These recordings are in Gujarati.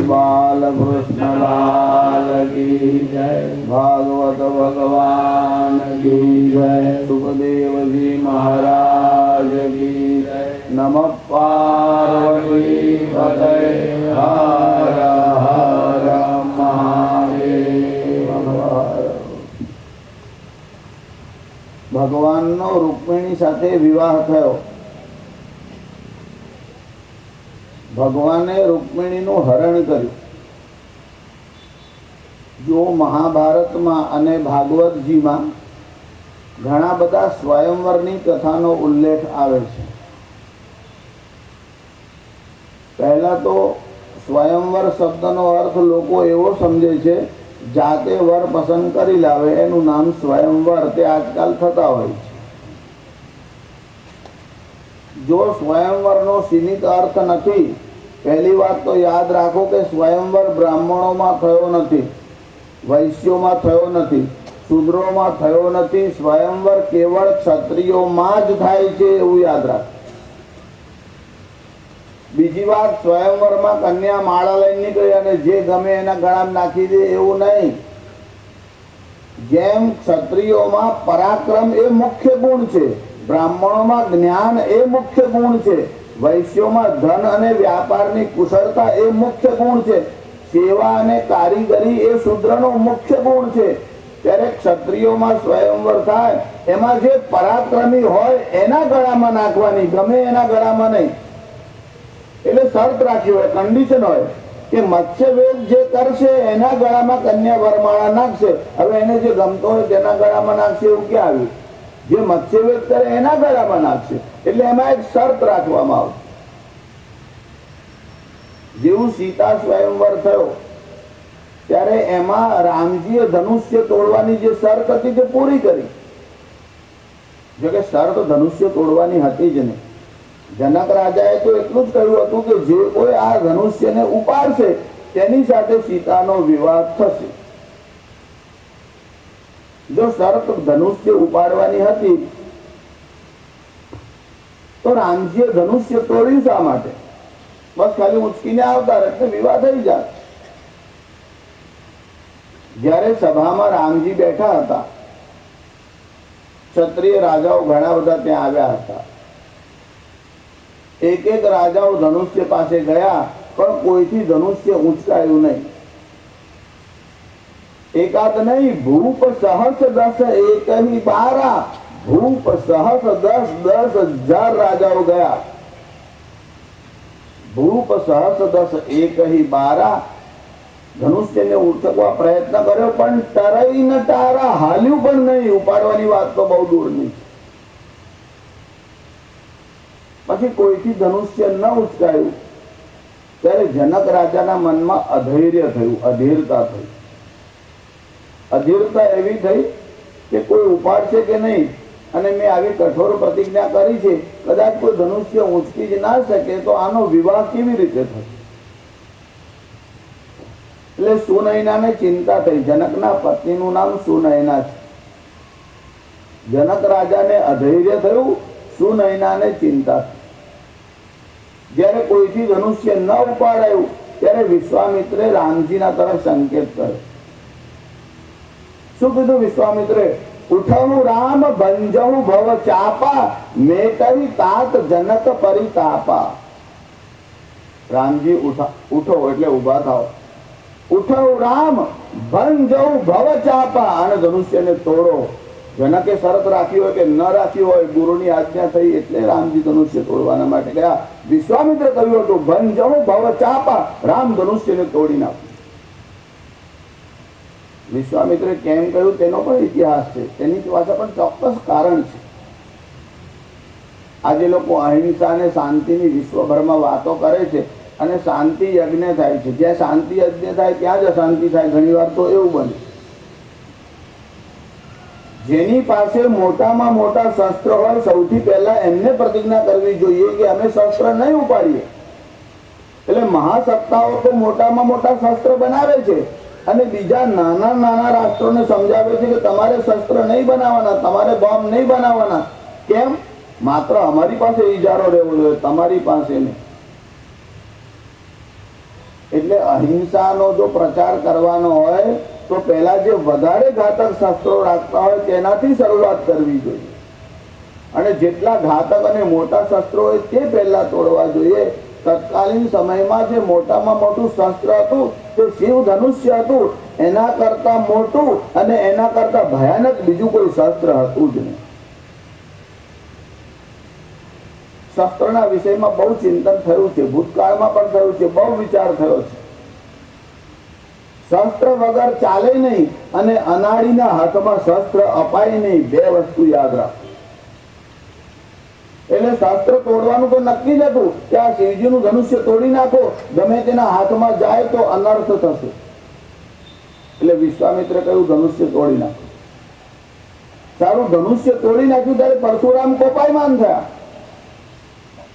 बालकृष्ण लाल की जय। भागवत भगवान की जय। सुखदेव जी महाराज की जय। नमः पार्वती पतये हर हर महादेव। ભગવાનનો રૂકમિણી સાથે વિવાહ થયો। ભગવાને રૂકમિણીનું હરણ કર્યું। જો મહાભારતમાં અને ભાગવતજીમાં ઘણા બધા સ્વયંવરની કથાનો ઉલ્લેખ આવે છે। પહેલા તો સ્વયંવર શબ્દનો અર્થ લોકો એવો સમજે છે જાતે વર પસંદ કરી લાવે એનું નામ સ્વયંવર, તે આજકાલ થતા હોય છે। જો સ્વયંવરનો સીમિત અર્થ નથી, પહેલી વાત તો યાદ રાખો કે સ્વયંવર બ્રાહ્મણોમાં થયો નથી, વૈશ્યોમાં થયો નથી, શૂદ્રોમાં થયો નથી। સ્વયંવર કેવળ ક્ષત્રિયોમાં જ થાય છે એવું યાદ રાખો। બીજી વાત, સ્વયંવરમાં કન્યા માળા લઈને નીકળે અને જે ગમે એના ગળામાં નાખી દે એવું નહીં। જેમ ક્ષત્રિયોમાં પરાક્રમ એ મુખ્ય ગુણ છે, બ્રાહ્મણોમાં જ્ઞાન એ મુખ્ય ગુણ છે, વૈશ્યોમાં ધન અને વ્યાપારની કુશળતા એ મુખ્ય ગુણ છે, સેવા અને કારીગરી એ શૂદ્રનો મુખ્ય ગુણ છે, ત્યારે ક્ષત્રિયોમાં સ્વયંવર થાય એમાં જે પરાક્રમી હોય એના ગળામાં નાખવાની, ગમે એના ગળામાં નહીં। એટલે શરત રાખી હોય, કન્ડિશન હોય કે મત્સ્યવેદ જે કરશે એના ગળામાં કન્યા વરમાળા નાખશે। હવે એને જે ગમતો હોય તેના ગળામાં નાખશે એવું ક્યાં આવ્યું? જે મત્સ્યવેદ કરે એના ગળામાં નાખશે। એટલે એમાં એક શરત રાખવામાં આવશે। જેવું સીતા સ્વયંવર થયો ત્યારે એમાં રામજીએ ધનુષ્ય તોડવાની જે શરત હતી તે પૂરી કરી। જો કે શરત ધનુષ્ય તોડવાની હતી જ નહીં। જનક રાજાએ તો એટલું જ કહ્યું હતું કે જે કોઈ આ ધનુષ્યને ઉપાડશે તેની સાથે સીતાનો વિવાહ થશે। જો શરત ધનુષ્ય ઉપાડવાની હતી તો રામજીએ ધનુષ્ય તોડ્યું શા માટે? બસ ખાલી ઉચકીને આવતા એટલે વિવાહ થઈ જાય। જ્યારે સભામાં રામજી બેઠા હતા, ક્ષત્રિય રાજાઓ ઘણા બધા ત્યાં આવ્યા હતા। એક એક રાજાઓ ધનુષ્ય પાસે ગયા પણ કોઈથી ધનુષ્ય ઉંચકાયું નહીં। એકાદ નહીં, ભૂપ સહસ દસ એકહી 12, ભૂપ સહસ 10,000 રાજાઓ ગયા। ભૂપ સહસ 10 એકહી 12 ધનુષ્યને ઉંચકવા પ્રયત્ન કર્યો પણ તરાઈ ન તારા, હાલ્યું પણ નહીં। ઉપાડવાની વાત તો બહુ દૂરની છે। પછી કોઈથી ધનુષ્ય ન ઉચકાયું ત્યારે જનક રાજાના મનમાં અધૈર્ય થયું, અધીરતા થઈ। અધીરતા એવી થઈ કે કોઈ ઉપાડશે કે નહીં, અને મેં આવી કઠોર પ્રતિજ્ઞા કરી છે, કદાચ કોઈ ધનુષ્ય ઉંચકી જ ના શકે તો આનો વિવાહ કેવી રીતે થશે? એટલે સુનયનાને ચિંતા થઈ। જનકના પત્નીનું નામ સુનયના છે। જનક રાજાને અધૈર્ય થયું, સુનયનાને ચિંતા થઈ। જ્યારે કોઈથી ધનુષ્ય ન ઉપાડાયું ત્યારે વિશ્વામિત્રે રામજીના તરફ સંકેત કર્યો। શું કીધું વિશ્વામિત્રે? ઉઠવું રામ ભંજવું ભવ ચાપા, મેટવી તાત જનક પરિતાપા। રામજી ઉઠો એટલે ઉભા થાઓ। ઉઠવું રામ ભંજવું ભવ ચાપા, અને ધનુષ્યને તોડો। જનકે શરત રાખી હોય કે ન રાખી હોય, ગુરુની આજ્ઞા થઈ એટલે રામજી ધનુષ્ય તોડવાના માટે ગયા। વિશ્વામિત્રે કહ્યું હતું ભંજવું ભવ ચાપા, રામ ધનુષ્યને તોડી નાખો। વિશ્વામિત્રે કેમ કહ્યું તેનો પણ ઇતિહાસ છે, તેની પાછળ પણ ચોક્કસ કારણ છે। આજે લોકો અહિંસા અને શાંતિની વિશ્વભરમાં વાતો કરે છે અને શાંતિ યજ્ઞ થાય છે। જ્યાં શાંતિ યજ્ઞ થાય ત્યાં જ અશાંતિ થાય। ઘણી વાર તો એવું બને। જેની પાસે મોટામાં મોટા શસ્ત્ર હોય સૌથી પહેલા એમને પ્રતિજ્ઞા કરવી જોઈએ કે અમે શસ્ત્ર નહીં ઉપાડીએ। એટલે મહાસત્તાઓ તો મોટામાં મોટા શસ્ત્ર બનાવે છે અને બીજા નાના નાના રાષ્ટ્રોને સમજાવે છે કે તમારે શસ્ત્ર નહીં બનાવવાના, તમારે બોમ્બ નહીં બનાવવાના। કેમ? માત્ર અમારી પાસે ઇજારો રહેવો જોઈએ, તમારી પાસે નહીં। એટલે અહિંસાનો જો પ્રચાર કરવાનો હોય તો પહેલા જે વધારે ઘાતક શસ્ત્રો રાખતા હોય તેનાથી શરૂઆત કરવી જોઈએ, અને જેટલા ઘાતક અને મોટા શસ્ત્રો હોય તે પહેલા તોડવા જોઈએ. તત્કાલીન સમયમાં જે મોટામાં મોટું શસ્ત્ર હતું તે શિવ ધનુષ્ય હતું. એના કરતા મોટું અને એના કરતા ભયાનક બીજું કોઈ શસ્ત્ર હતું જ નહીં. શસ્ત્રના વિષયમાં બહુ ચિંતન થયું છે, ભૂતકાળમાં પણ થયું છે, બહુ વિચાર થયો છે. શસ્ત્ર વગર ચાલે નહીં અને અનાળીના હાથમાં શસ્ત્ર અપાય નહીં, બે વસ્તુ યાદ રાખો. એટલે શાસ્ત્ર તોડવાનું તો નક્કી જ હતું કે આ શિવજીનું ધનુષ્ય તોડી નાખો, ગમે તેના હાથમાં જાય તો અનર્થ થશે. એટલે વિશ્વામિત્રે કહ્યું ધનુષ્ય તોડી નાખો. સારું, ધનુષ્ય તોડી નાખ્યું ત્યારે પરશુરામ કોપાયમાન થયા.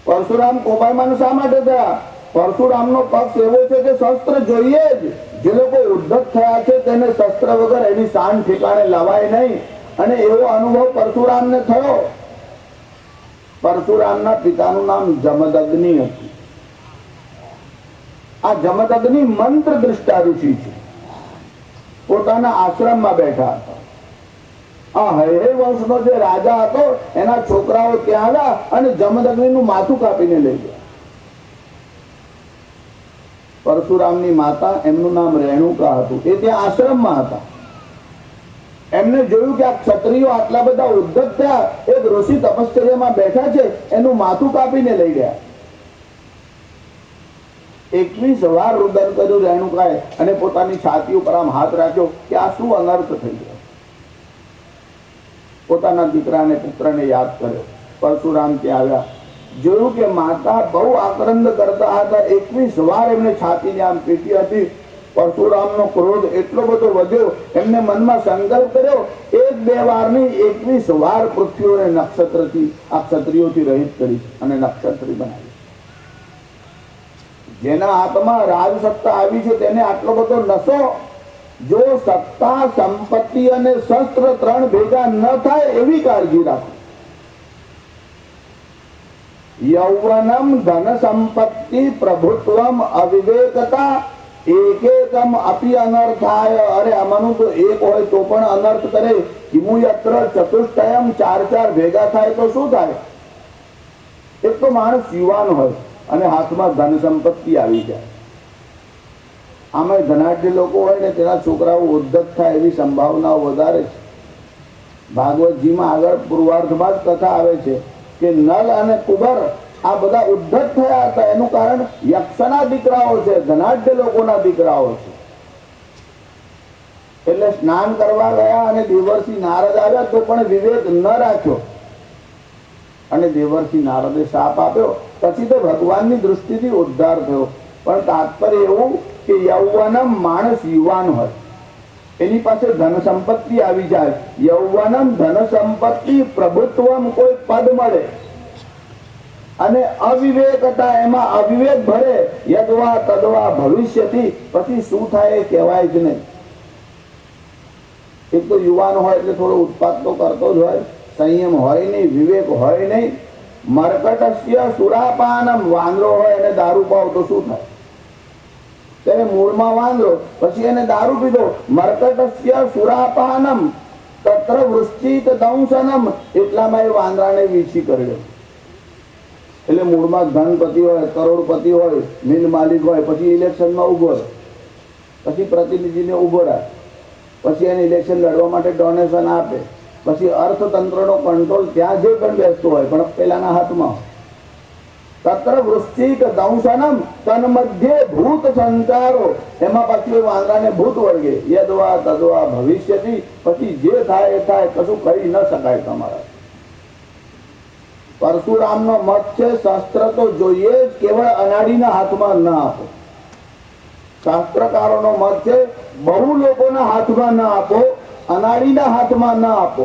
પરશુરામ કોપાયમાન શા માટે થયા? પરશુરામનો પક્ષ એવો છે કે શસ્ત્ર જોઈએ જ. જે લોકો ઉદ્ધત થયા છે તેને શસ્ત્ર વગર એની શાન ઠેકાણે લાવાય નહીં, અને એવો અનુભવ પરશુરામને થયો. પરશુરામના પિતાનું નામ જમદગ્નિ હતું. આ જમદગ્નિ મંત્ર દ્રષ્ટા ઋષિ છે. પોતાના આશ્રમમાં બેઠા હતા. આ હૈહય વંશનો જે રાજા હતો એના છોકરાઓ ત્યાં આવ્યા અને જમદગ્નિનું માથું કાપીને લઈ ગયા. પરશુરામની માતા, એમનું નામ રેણુકા હતું, એ ત્યાં આશ્રમમાં હતા. એમને જોયું કે આ ક્ષત્રિયો આટલા બધા ઉદ્ધત થયા, એક ઋષિ તપશ્ચર્યામાં બેઠા છે, એનું માથું કાપીને લઈ ગયા. 21 વાર રુદન કર્યું રેણુકાએ અને પોતાની છાતી ઉપર આમ હાથ રાખ્યો કે આ શું અનર્થ થઈ ગયો. પોતાના દીકરાને પુત્રને યાદ કર્યો. પરશુરામ ત્યાં આવ્યા, જોયું કે માતા બહુ આક્રંદ કરતા હતા. 21 વાર એમને છાતીને આમ પીટી હતી. પરશુરામનો ક્રોધ એટલો બધો વધ્યો, એમને મનમાં સંકલ્પ કર્યો, 1-2 વાર નહીં 21 વાર પૃથ્વીઓને નક્ષત્રથી, આ ક્ષત્રિયોથી રહિત કરી અને નક્ષત્રી બનાવી. જેના હાથમાં રાજસત્તા આવી છે તેને આટલો બધો નશો. જો સત્તા, સંપત્તિ અને શસ્ત્ર ત્રણ ભેગા ન થાય એવી કાળજી રાખો. યૌવનમ ધન સંપત્તિ પ્રભુત્વમ અવિવેકતા એકેકમ અપી અનર્થાય. અરે આમાંનું તો એક હોય તો પણ અનર્થ કરે. કિમુ યત્ર ચતુષ્ટયમ, 4 ભેગા થાય તો શું થાય? એક તો માણસ યુવાન હોય અને હાથમાં ધન સંપત્તિ આવી જાય. આમાં ધનાઢ્ય લોકો હોય ને તેના છોકરાઓ ઉદ્ધત થાય એવી સંભાવનાઓ વધારે છે. ભાગવતજીમાં આગળ પૂર્વાર્ધમાં જ કથા આવે છે કે નલ અને કુબર આ બધા ઉદ્ધત થયા હતા. એનું કારણ યક્ષના દીકરાઓ છે, ધનાઢ્ય લોકોના દીકરાઓ છે. એટલે સ્નાન કરવા ગયા અને દેવર્ષિ નારદ આવ્યા તો પણ વિવેક ન રાખ્યો અને દેવર્ષિ નારદે શાપ આપ્યો. પછી તો ભગવાનની દૃષ્ટિથી ઉદ્ધાર થયો. પણ તાત્પર્ય એવું કે યૌવનમ, માણસ યુવાન હોય, એની પાસે ધન સંપત્તિ આવી જાય. યૌવનમ ધન સંપત્તિ પ્રભુત્વમ, કોઈ પદ મળે, અને અવિવેકતા, એમાં અવિવેક ભરે, યદવા તદવા ભવિષ્યથી, પછી શું થાય એ કહેવાય જ નહીં. એક તો યુવાન હોય એટલે થોડો ઉત્પાદ તો કરતો જ હોય, સંયમ હોય નહીં, વિવેક હોય નહીં. મરકટસ્ય સુરાપાનમ, વાંદરો હોય અને દારૂ પાવ તો શું થાય? તેને મૂળમાં વાંદરો, પછી એને દારૂ પીધો. મરકટસ્ય સુરાપાનમ તત્ર વૃશ્ચિક દંશનમ, એટલામાં એ વાંદરાને વીછી કર્યો. એટલે મૂળમાં ધનપતિ હોય, કરોડપતિ હોય, મિલ માલિક હોય, પછી ઇલેક્શનમાં ઉભો રહે, પછી પ્રતિનિધિને ઉભો રાખે, પછી એને ઇલેક્શન લડવા માટે ડોનેશન આપે, પછી અર્થતંત્રનો કંટ્રોલ ત્યાં જે પણ બેસતો હોય પણ પેલાના હાથમાં. તત્ર વૃશ્ચિક દંશનમ તન્મધ્યે ભૂત સંચારો, એમાં પછી વાંદરાને ભૂત વળગે. યદવા તદવા ભવિષ્યથી, પછી જે થાય એ થાય, કશું કરી ન શકાય તમારા. પરશુરામનો મત છે શાસ્ત્ર તો જોઈએ જ, કેવળ અનાડીના હાથમાં ન આપો. શાસ્ત્રકારોનો મત છે બહુ લોકોના હાથમાં ન આપો, અનાડીના હાથમાં ન આપો.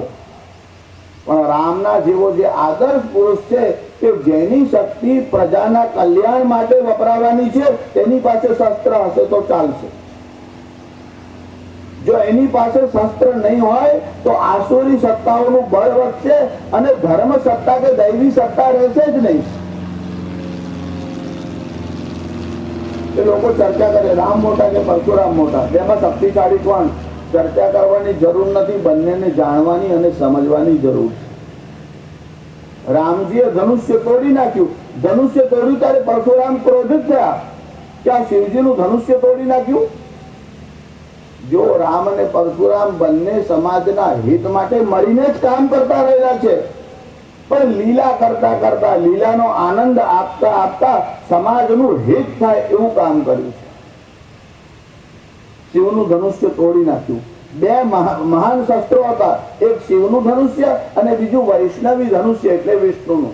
પણ રામના જેવો જે આદર્શ પુરુષ છે કે જેની શક્તિ પ્રજાના કલ્યાણ માટે વપરાવાની છે, તેની પાસે શસ્ત્ર હશે તો ચાલશે. જો એની પાસે શસ્ત્ર નહીં હોય તો આસુરી સત્તાઓનું બળ વધશે અને ધર્મ સત્તા કે દૈવી સત્તા રહેશે જ નહીં. એ લોકો ચર્ચા કરે રામ મોટા કે પરશુરામ મોટા, તેમાં શક્તિશાળી કોણ? ચર્ચા કરવાની જરૂર નથી, બંનેને જાણવાની અને સમજવાની જરૂર છે. રામજીએ ધનુષ્ય તોડી નાખ્યું. ધનુષ્ય તોડ્યું ત્યારે પરશુરામ ક્રોધિત થયા કે આ શિવજીનું ધનુષ્ય તોડી નાખ્યું. જો રામ અને પરશુરામ બંને સમાજના હિત માટે મળીને જ કામ કરતા રહેલા છે, પણ લીલા કરતા કરતા, લીલાનો આનંદ આપતા આપતા સમાજનું હિત થાય એવું કામ કર્યું છે. શિવનું ધનુષ્ય તોડી નાખ્યું. બે મહાન શસ્ત્રો હતા, એક શિવનું ધનુષ્ય અને બીજું વૈષ્ણવી ધનુષ્ય એટલે વિષ્ણુનું.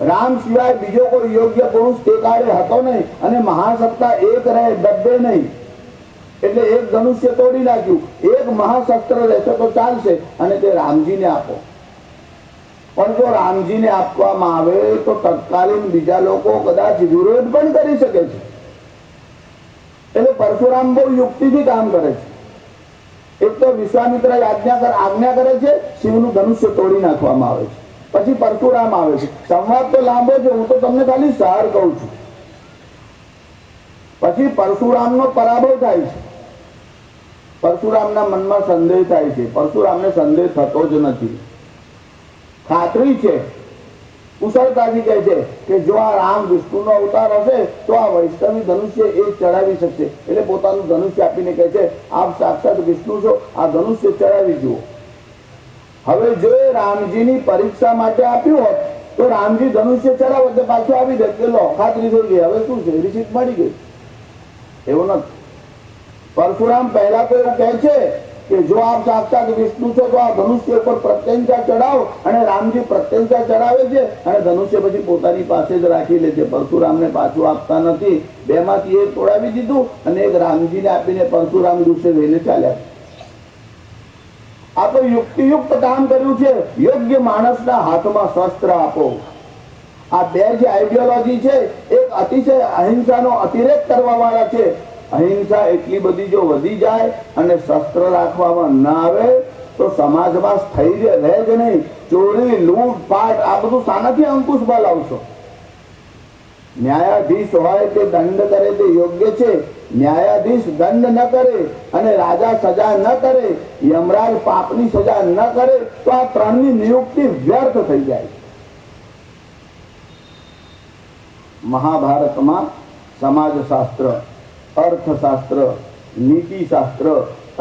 રામ સિવાય બીજો કોઈ યોગ્ય પુરુષ તે કાળે હતો નહીં, અને મહાસત્તા એક રહે ડબ્બે નહીં, એટલે એક ધનુષ્ય તોડી નાખ્યું. એક મહાશસ્ત્ર રહેશે તો ચાલશે અને તે રામજીને આપો. પણ જો રામજીને આપવામાં આવે તો તત્કાલીન બીજા લોકો કદાચ વિરોધ પણ કરી શકે છે. એટલે પરશુરામ બહુ યુક્તિથી કામ કરે છે. એક તો વિશ્વામિત્ર આજ્ઞા કરે છે, શિવનું ધનુષ્ય તોડી નાખવામાં આવે છે. પછી પરશુરામ આવે છે. સંવાદ તો લાંબો છે, હું તો તમને ખાલી સાર કહું છું. પછી પરશુરામનો પરાભવ થાય છે. પરશુરામના મનમાં સંદેહ થાય છે. પરશુરામને સંદેહ થતો જ નથી. ખાતરી છે, કુશળતાથી કહે છે કે જો આ રામ વિષ્ણુનો અવતાર હશે તો આ વૈષ્ણવી ધનુષ્ય એ ચડાવી શકશે. એટલે પોતાનું ધનુષ્ય આપીને કહે છે, આપ સાક્ષાત વિષ્ણુ છો, આ ધનુષ્ય ચડાવી જુઓ. હવે જો એ રામજીની પરીક્ષા માટે આપ્યું હોત તો રામજી ધનુષ્ય ચડાવે એટલે પાછું આવી દે કે લો ખાતરી થઈ ગઈ, હવે શું છે, રિસીટ મળી ગઈ. એવું નથી. પરશુરામ પહેલા તો એવું કહે છે કે જો આપ સાક્ષાત વિષ્ણુ છો તો આ ધનુષ્ય ઉપર પ્રત્યંચા ચડાવો, અને રામજી પ્રત્યંચા ચડાવે છે અને ધનુષ્ય પછી પોતાની પાસે જ રાખી લે છે. પરશુરામને પાછું આપતા નથી. બેમાંથી એક તોડાવી દીધું અને એક રામજીને આપીને પરશુરામ ગુસ્સે લઈને ચાલ્યા. આ તો યુક્તિયુક્ત કામ કર્યું છે. યોગ્ય માણસના હાથમાં શસ્ત્ર આપો. આ બે જે આઈડિયોલોજી છે, એક અતિશય અહિંસાનો અતિરેક કરવા વાળા છે. અહિંસા એટલી બધી જો વધી જાય અને શસ્ત્ર રાખવામાં ના આવે તો સમાજમાં સ્થૈર્ય રહે જ નહીં. ચોરી, લૂંટફાટ આ બધું શાનાથી અંકુશ લાવશો? ન્યાયાધીશ હોય તે દંડ કરે તે યોગ્ય છે. ન્યાયાધીશ દંડ ન કરે અને રાજા સજા ન કરે, યમરાજ પાપની સજા ન કરે તો આ ત્રણની નિયુક્તિ વ્યર્થ થઈ જાય. મહાભારતમાં સમાજશાસ્ત્ર, અર્થશાસ્ત્ર, નીતિશાસ્ત્ર,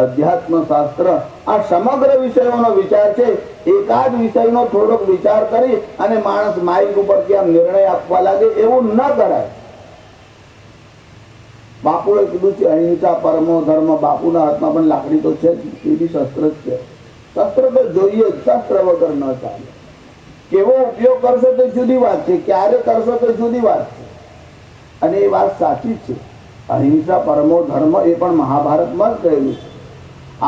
અધ્યાત્મ શાસ્ત્ર આ સમગ્ર વિષયોનો વિચાર છે. એકાદ વિષયનો થોડોક વિચાર કરી અને માણસ માઇક ઉપરથી આમ નિર્ણય આપવા લાગે એવું ન કરાય. બાપુએ કીધું છે અહિંસા પરમો ધર્મ. બાપુના હાથમાં પણ લાકડી તો છે, એ બી શસ્ત્ર જ છે. શસ્ત્ર તો જોઈએ જ, શસ્ત્ર વગર ન ચાલે. કેવો ઉપયોગ કરશો તો જુદી વાત છે, ક્યારે કરશો તો જુદી વાત છે. અને એ વાત સાચી જ છે. અહિંસા પરમો ધર્મ એ પણ મહાભારતમાં જ કહેલું છે.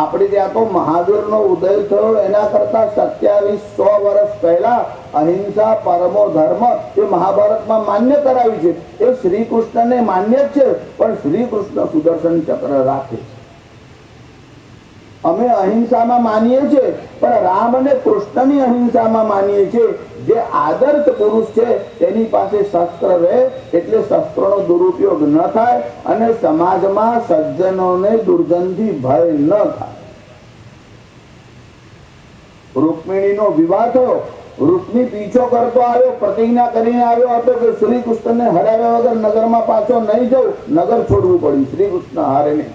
આપણે ત્યાં તો મહાવીરનો ઉદય થયો એના કરતા 2700 વર્ષ પહેલા અહિંસા પરમો ધર્મ એ મહાભારતમાં માન્ય કરાવી છે. એ શ્રી કૃષ્ણને માન્ય છે, પણ શ્રી કૃષ્ણ સુદર્શન ચક્ર રાખે છે. અમે અહિંસામાં માનીએ છીએ, પણ રામ અને કૃષ્ણની અહિંસામાં માનીએ છીએ. જે આદર્શ પુરુષ છે તેની પાસે શસ્ત્ર રહે એટલે શસ્ત્રનો દુરુપયોગ ન થાય અને સમાજમાં સજ્જનોને દુર્ગંધી ભય ન થાય. રૂકમિણીનો વિવાહ થયો. રૂકમી પીછો કરતો આવ્યો, પ્રતિજ્ઞા કરીને આવ્યો હતો કે શ્રી કૃષ્ણને હરાવ્યા વગર નગરમાં પાછો નહીં જવું. નગર છોડવું પડ્યું. શ્રી કૃષ્ણ હારે નહીં.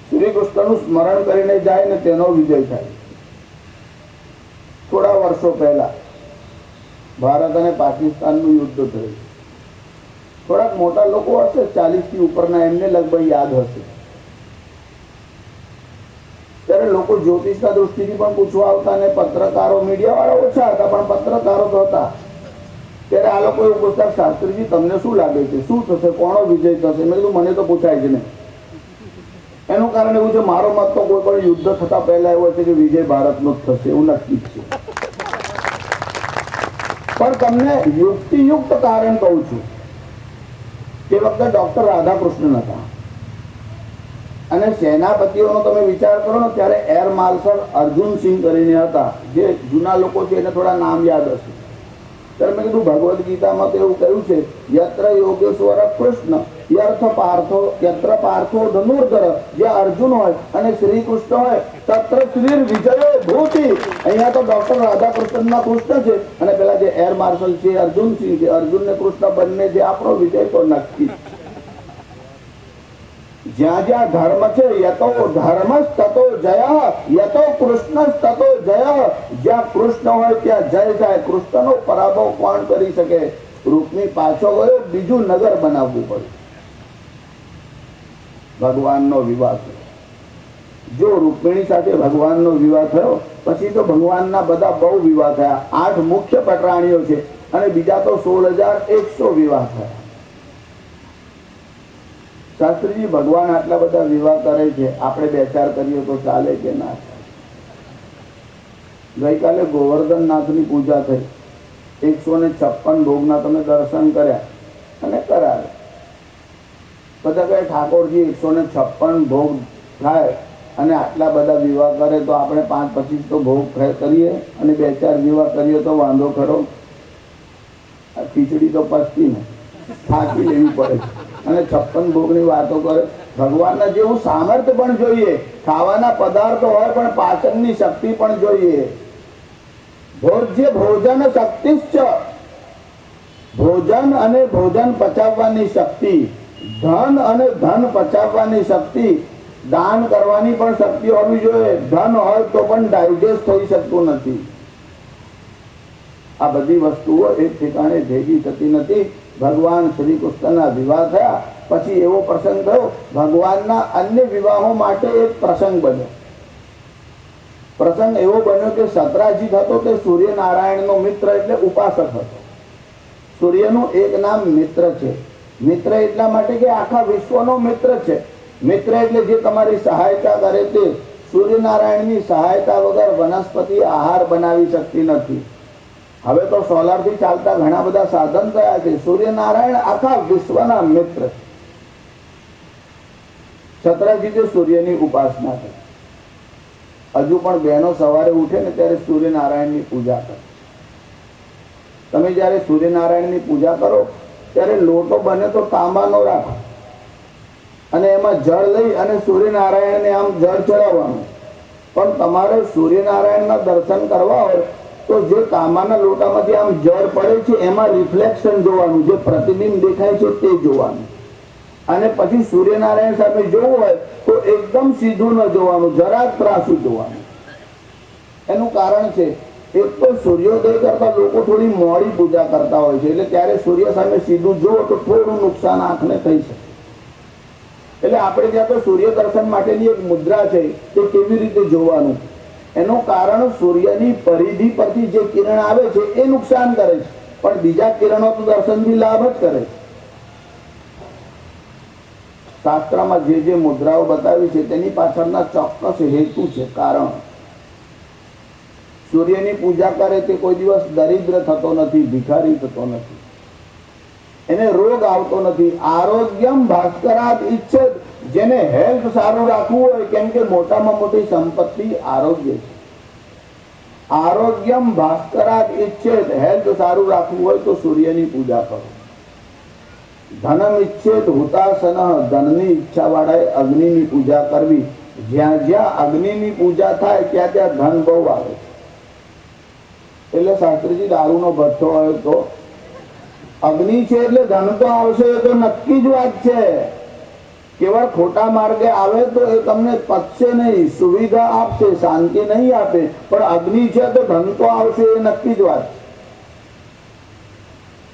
શ્રી કૃષ્ણનું સ્મરણ કરીને જાય ને તેનો વિજય થાય. થોડા વર્ષો પહેલા ભારત અને પાકિસ્તાનનું યુદ્ધ થયું. થોડાક મોટા લોકો હશે, 40 થી ઉપરના, એમને લગભગ યાદ હશે. ત્યારે લોકો જ્યોતિષના દૃષ્ટિથી પણ પૂછવા આવતા અને પત્રકારો, મીડિયા વાળા ઓછા હતા પણ પત્રકારો તો હતા. ત્યારે આ લોકો એવું પૂછતા, શાસ્ત્રીજી તમને શું લાગે છે, શું થશે, કોનો વિજય થશે? મેં કીધું મને તો પૂછાય જ નહીં. એનું કારણ એવું છે, મારો મત તો કોઈ પણ યુદ્ધ થતા પહેલા એવો છે કે વિજય ભારતનો જ થશે એવું નક્કી છે. પણ તમને યુક્તિયુક્ત કારણ કહું છું. તે વખતે ડોક્ટર રાધાકૃષ્ણન હતા અને સેનાપતિઓનો તમે વિચાર કરો ને ત્યારે એર માર્શલ અર્જુન સિંહ કરીને હતા. જે જૂના લોકો છે એને થોડા નામ યાદ હશે. ત્યારે મેં કીધું ભગવદ્ ગીતામાં તો એવું કહ્યું છે, યત્ર યોગેશ્વર કૃષ્ણ યર્થ પાર્થો યત્ર પાર્થો ધનુર્ધર, જ્યાં અર્જુન હોય અને શ્રી કૃષ્ણ હોય તત્ર શ્રી વિજય ભૂતિ. અહીંયા તો ડોક્ટર રાધાકૃષ્ણ ના કૃષ્ણ છે અને પેલા જે એર માર્શલ છે અર્જુન સિંહ છે. અર્જુન ને કૃષ્ણ બંને જે આપણો વિજય તો નક્કી. જ્યાં જ્યાં ધર્મ છે યતો ધર્મ તતો જય, યતો કૃષ્ણ તતો જય. જ્યાં કૃષ્ણ હોય ત્યાં જય થાય. કૃષ્ણનો પરાભવ કોણ કરી શકે? રૂકમી પાછો ગયો, બીજું નગર બનાવવું પડ્યું. ભગવાનનો વિવાહ થયો. જો રૂકમિણી સાથે ભગવાનનો વિવાહ થયો પછી તો ભગવાનના બધા બહુ વિવાહ થયા. 8 મુખ્ય પટરાણીઓ છે અને બીજા તો 16,100 વિવાહ થયા. શાસ્ત્રીજી, ભગવાન આટલા બધા વિવાહ કરે છે, આપણે 2-4 કરીએ તો ચાલે કે ના? ગઈકાલે ગોવર્ધનનાથની પૂજા થઈ. 156 ભોગના તમે દર્શન કર્યા અને કરાવે. બધા કહે ઠાકોરજી 156 ભોગ થાય અને આટલા બધા વિવાહ કરે તો આપણે 5-25 તો ભોગ કરીએ અને 2-4 વિવાહ કરીએ તો વાંધો ખરો? ખીચડી તો પચતી ને, થાકી લેવી પડે અને 56 ભોગની વાતો કરે. ભગવાનના જેવું સામર્થ્ય પણ જોઈએ. ખાવાના પદાર્થો હોય પણ પાચનની શક્તિ પણ જોઈએ. ભોજ્ય ભોજન શક્તિશ્ચ, ભોજન અને ભોજન પચાવવાની શક્તિ, ધન અને ધન પચાવવાની શક્તિ, દાન કરવાની પણ શક્તિ હોવી જોઈએ. ધન હોય તો પણ ડાયજેસ્ટ થઈ શકતું નથી. આ બધી વસ્તુઓ એક ઠેકાણે ભેગી થતી નથી. ભગવાન શ્રી કૃષ્ણના વિવાહ થયા પછી એવો પ્રસંગ થયો, ભગવાનના અન્ય વિવાહો માટે એક પ્રસંગ બન્યો. પ્રસંગ એવો બન્યો કે સતરાજીત હતો તે સૂર્યનારાયણનો મિત્ર એટલે ઉપાસક હતો. સૂર્યનું એક નામ મિત્ર છે. મિત્ર એટલા માટે કે આખા વિશ્વનો મિત્ર છે. મિત્ર એટલે જે તમારી સહાયતા કરે તે. સૂર્યનારાયણની સહાયતા વગર વનસ્પતિ આહાર બનાવી શકતી નથી. હવે તો સોલારથી ચાલતા ઘણા બધા સાધન થયા છે. સૂર્યનારાયણ આખા વિશ્વના મિત્ર. સતરાજીતે સૂર્યની ઉપાસના કરી. હજુ પણ બહેનો સવારે ઉઠે ને ત્યારે સૂર્યનારાયણની પૂજા કરે. તમે જ્યારે સૂર્યનારાયણની પૂજા કરો ત્યારે લોટો બને તો તાંબાનો રાખો અને એમાં જળ લઈ અને સૂર્યનારાયણને આમ જળ ચડાવવાનું. પણ તમારે સૂર્યનારાયણના દર્શન કરવા હોય તો જે તાંબાના લોટામાંથી આમ જળ પડે છે એમાં રિફ્લેક્શન જોવાનું, જે પ્રતિબિંબ દેખાય છે તે જોવાનું. અને પછી સૂર્યનારાયણ સામે જોવું હોય તો એકદમ સીધું ન જોવાનું, જરાક ત્રાસું જોવાનું. એનું કારણ છે, એક તો સૂર્યોદય કરતા લોકો થોડી મોડી પૂજા કરતા હોય છે, એટલે ત્યારે સૂર્ય સામે સીધું જુઓ તો થોડું નુકસાન આંખને થઈ શકે. એટલે આપણે ત્યાં તો સૂર્ય દર્શન માટેની એક મુદ્રા છે, તે કેવી રીતે જોવાનું. એનું કારણ સૂર્યની પરિધિ પરથી જે કિરણ આવે છે એ નુકસાન કરે છે, પણ બીજા કિરણો તો દર્શનથી લાભ જ કરે છે. શાસ્ત્રમાં જે જે મુદ્રાઓ બતાવી છે તેની પાછળના ચોક્કસ હેતુ છે, કારણ. સૂર્યની પૂજા કરે તે કોઈ દિવસ દરિદ્ર થતો નથી, ભિખારી થતો નથી, એને રોગ આવતો નથી. આરોગ્યમ ભાસ્કરાત ઈચ્છેદ, જેને હેલ્થ સારું રાખવું હોય, કેમ કે મોટામાં મોટી સંપત્તિ આરોગ્ય છે. આરોગ્યમ ભાસ્કરાત ઈચ્છેદ, હેલ્થ સારું રાખવું હોય તો સૂર્યની પૂજા કરો. ધનમ ઈચ્છેદ હુતાસન, ધનની ઈચ્છા વાળાએ અગ્નિની પૂજા કરવી. જ્યાં જ્યાં અગ્નિની પૂજા થાય ત્યાં ત્યાં ધન બહુ આવે છે. એટલે શાસ્ત્રીજી, દારૂનો ભઠ્ઠો હોય તો અગ્નિ છે એટલે ધન તો આવશે, એ તો નક્કી જ વાત છે. કેવળ ખોટા માર્ગે આવે તો એ તમને પચશે નહીં, સુવિધા આપશે, શાંતિ નહીં આપે, પણ અગ્નિ છે તો ધન તો આવશે, એ નક્કી જ વાત છે.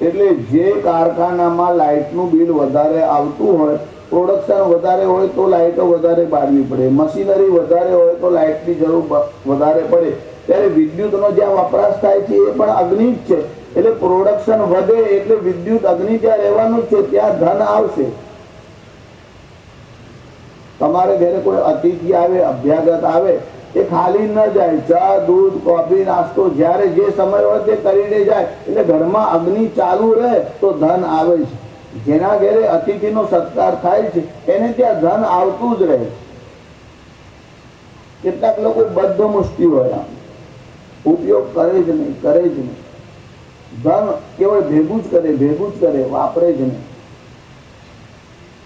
એટલે જે કારખાનામાં લાઇટનું બિલ વધારે આવતું હોય, પ્રોડક્શન વધારે હોય તો લાઇટો વધારે બાળવી પડે, મશીનરી વધારે હોય તો લાઇટની જરૂર વધારે પડે, ત્યારે વિદ્યુતનો જ્યાં વપરાશ થાય છે એ પણ અગ્નિ જ છે. એટલે પ્રોડક્શન વધે એટલે વિદ્યુત અગ્નિ ત્યાં રહેવાનું છે, ત્યાં ધન આવશે. તમારે ઘરે કોઈ અતિથિ આવે, અભ્યાગત આવે, એ ખાલી ન જાય. ચા, દૂધ, કોફી, નાસ્તો જ્યારે જે સમય હોય તે કરીને જાય, એટલે ઘરમાં અગ્નિ ચાલુ રહે તો ધન આવે છે. જેના ઘરે અતિથિનો સત્કાર થાય છે એને ત્યાં ધન આવતું જ રહે છે. કેટલાક લોકો બદ્ધ મુષ્ટિ હોય, ઉપયોગ કરે જ નહીં. ધન કેવળ ભેગું જ કરે, વાપરે જ નહીં.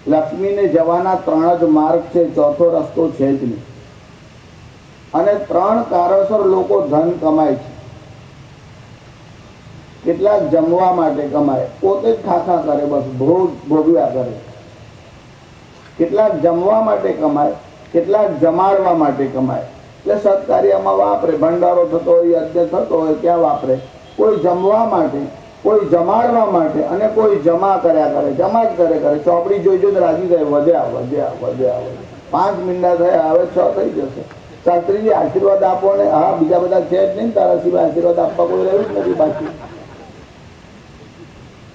લક્ષ્મીને જવાના 3 જ માર્ગ છે, ચોથો રસ્તો છે જ નહીં. અને 3 કારણસર લોકો ધન કમાય છે. કેટલાક જમવા માટે કમાય, પોતે જ ખાખા કરે, બસ ભોગવ્યા કરે. કેટલાક જમવા માટે કમાય, કેટલાક જમાડવા માટે કમાય. એટલે સત્કાર્યમાં વાપરે, ભંડારો થતો હોય, યજ્ઞ થતો હોય ત્યાં વાપરે. કોઈ જમવા માટે, કોઈ જમાડવા માટે, અને કોઈ જમા કર્યા કરે, જમા જ કરે. ચોપડી જોઈ જોઈને રાજી થાય, વધ્યા 5 મીંડા થયા, હવે 6 થઈ જશે. શાસ્ત્રીજી આશીર્વાદ આપો ને. હા, બીજા બધા છે જ નહીં, તારા સિવાય આશીર્વાદ આપવા કોઈ રહ્યું જ નથી બાકી.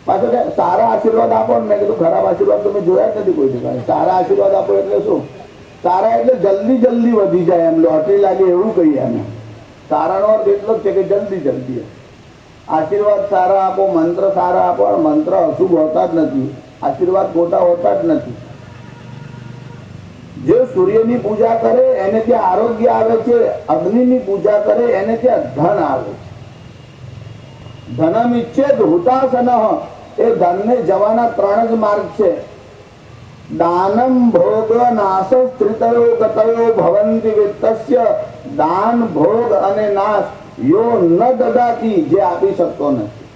પાછો સારા આશીર્વાદ આપો ને. મેં કીધું ખરાબ આશીર્વાદ તમે જોયા જ નથી કોઈ જગ્યાએ. સારા આશીર્વાદ આપો એટલે શું? સારા એટલે જલ્દી વધી જાય, એમ લોટરી લાગે એવું કહીએ અમે. સારાનો અર્થ એટલો જ છે કે જલ્દી. આશીર્વાદ સારા આપો, મંત્ર સારા આપો. મંત્ર અશુભ હોતા જ નથી, આશીર્વાદ ખોટા હોતા જ નથી. જે સૂર્યની પૂજા કરે એને ત્યાં આરોગ્ય આવે છે, અગ્નિની પૂજા કરે એને ત્યાં ધન આવે છે. ધનમ ઇચ્છેદ હુતાસન, એ ધનને જવાના 3 જ માર્ગ છે. દાનમ ભોગ નાશ ત્રિતયો ગતયો ભવંતિ વિત્તસ્ય, દાન, ભોગ અને નાશ યો ન દદાતી, જે આપી શકતો નથી,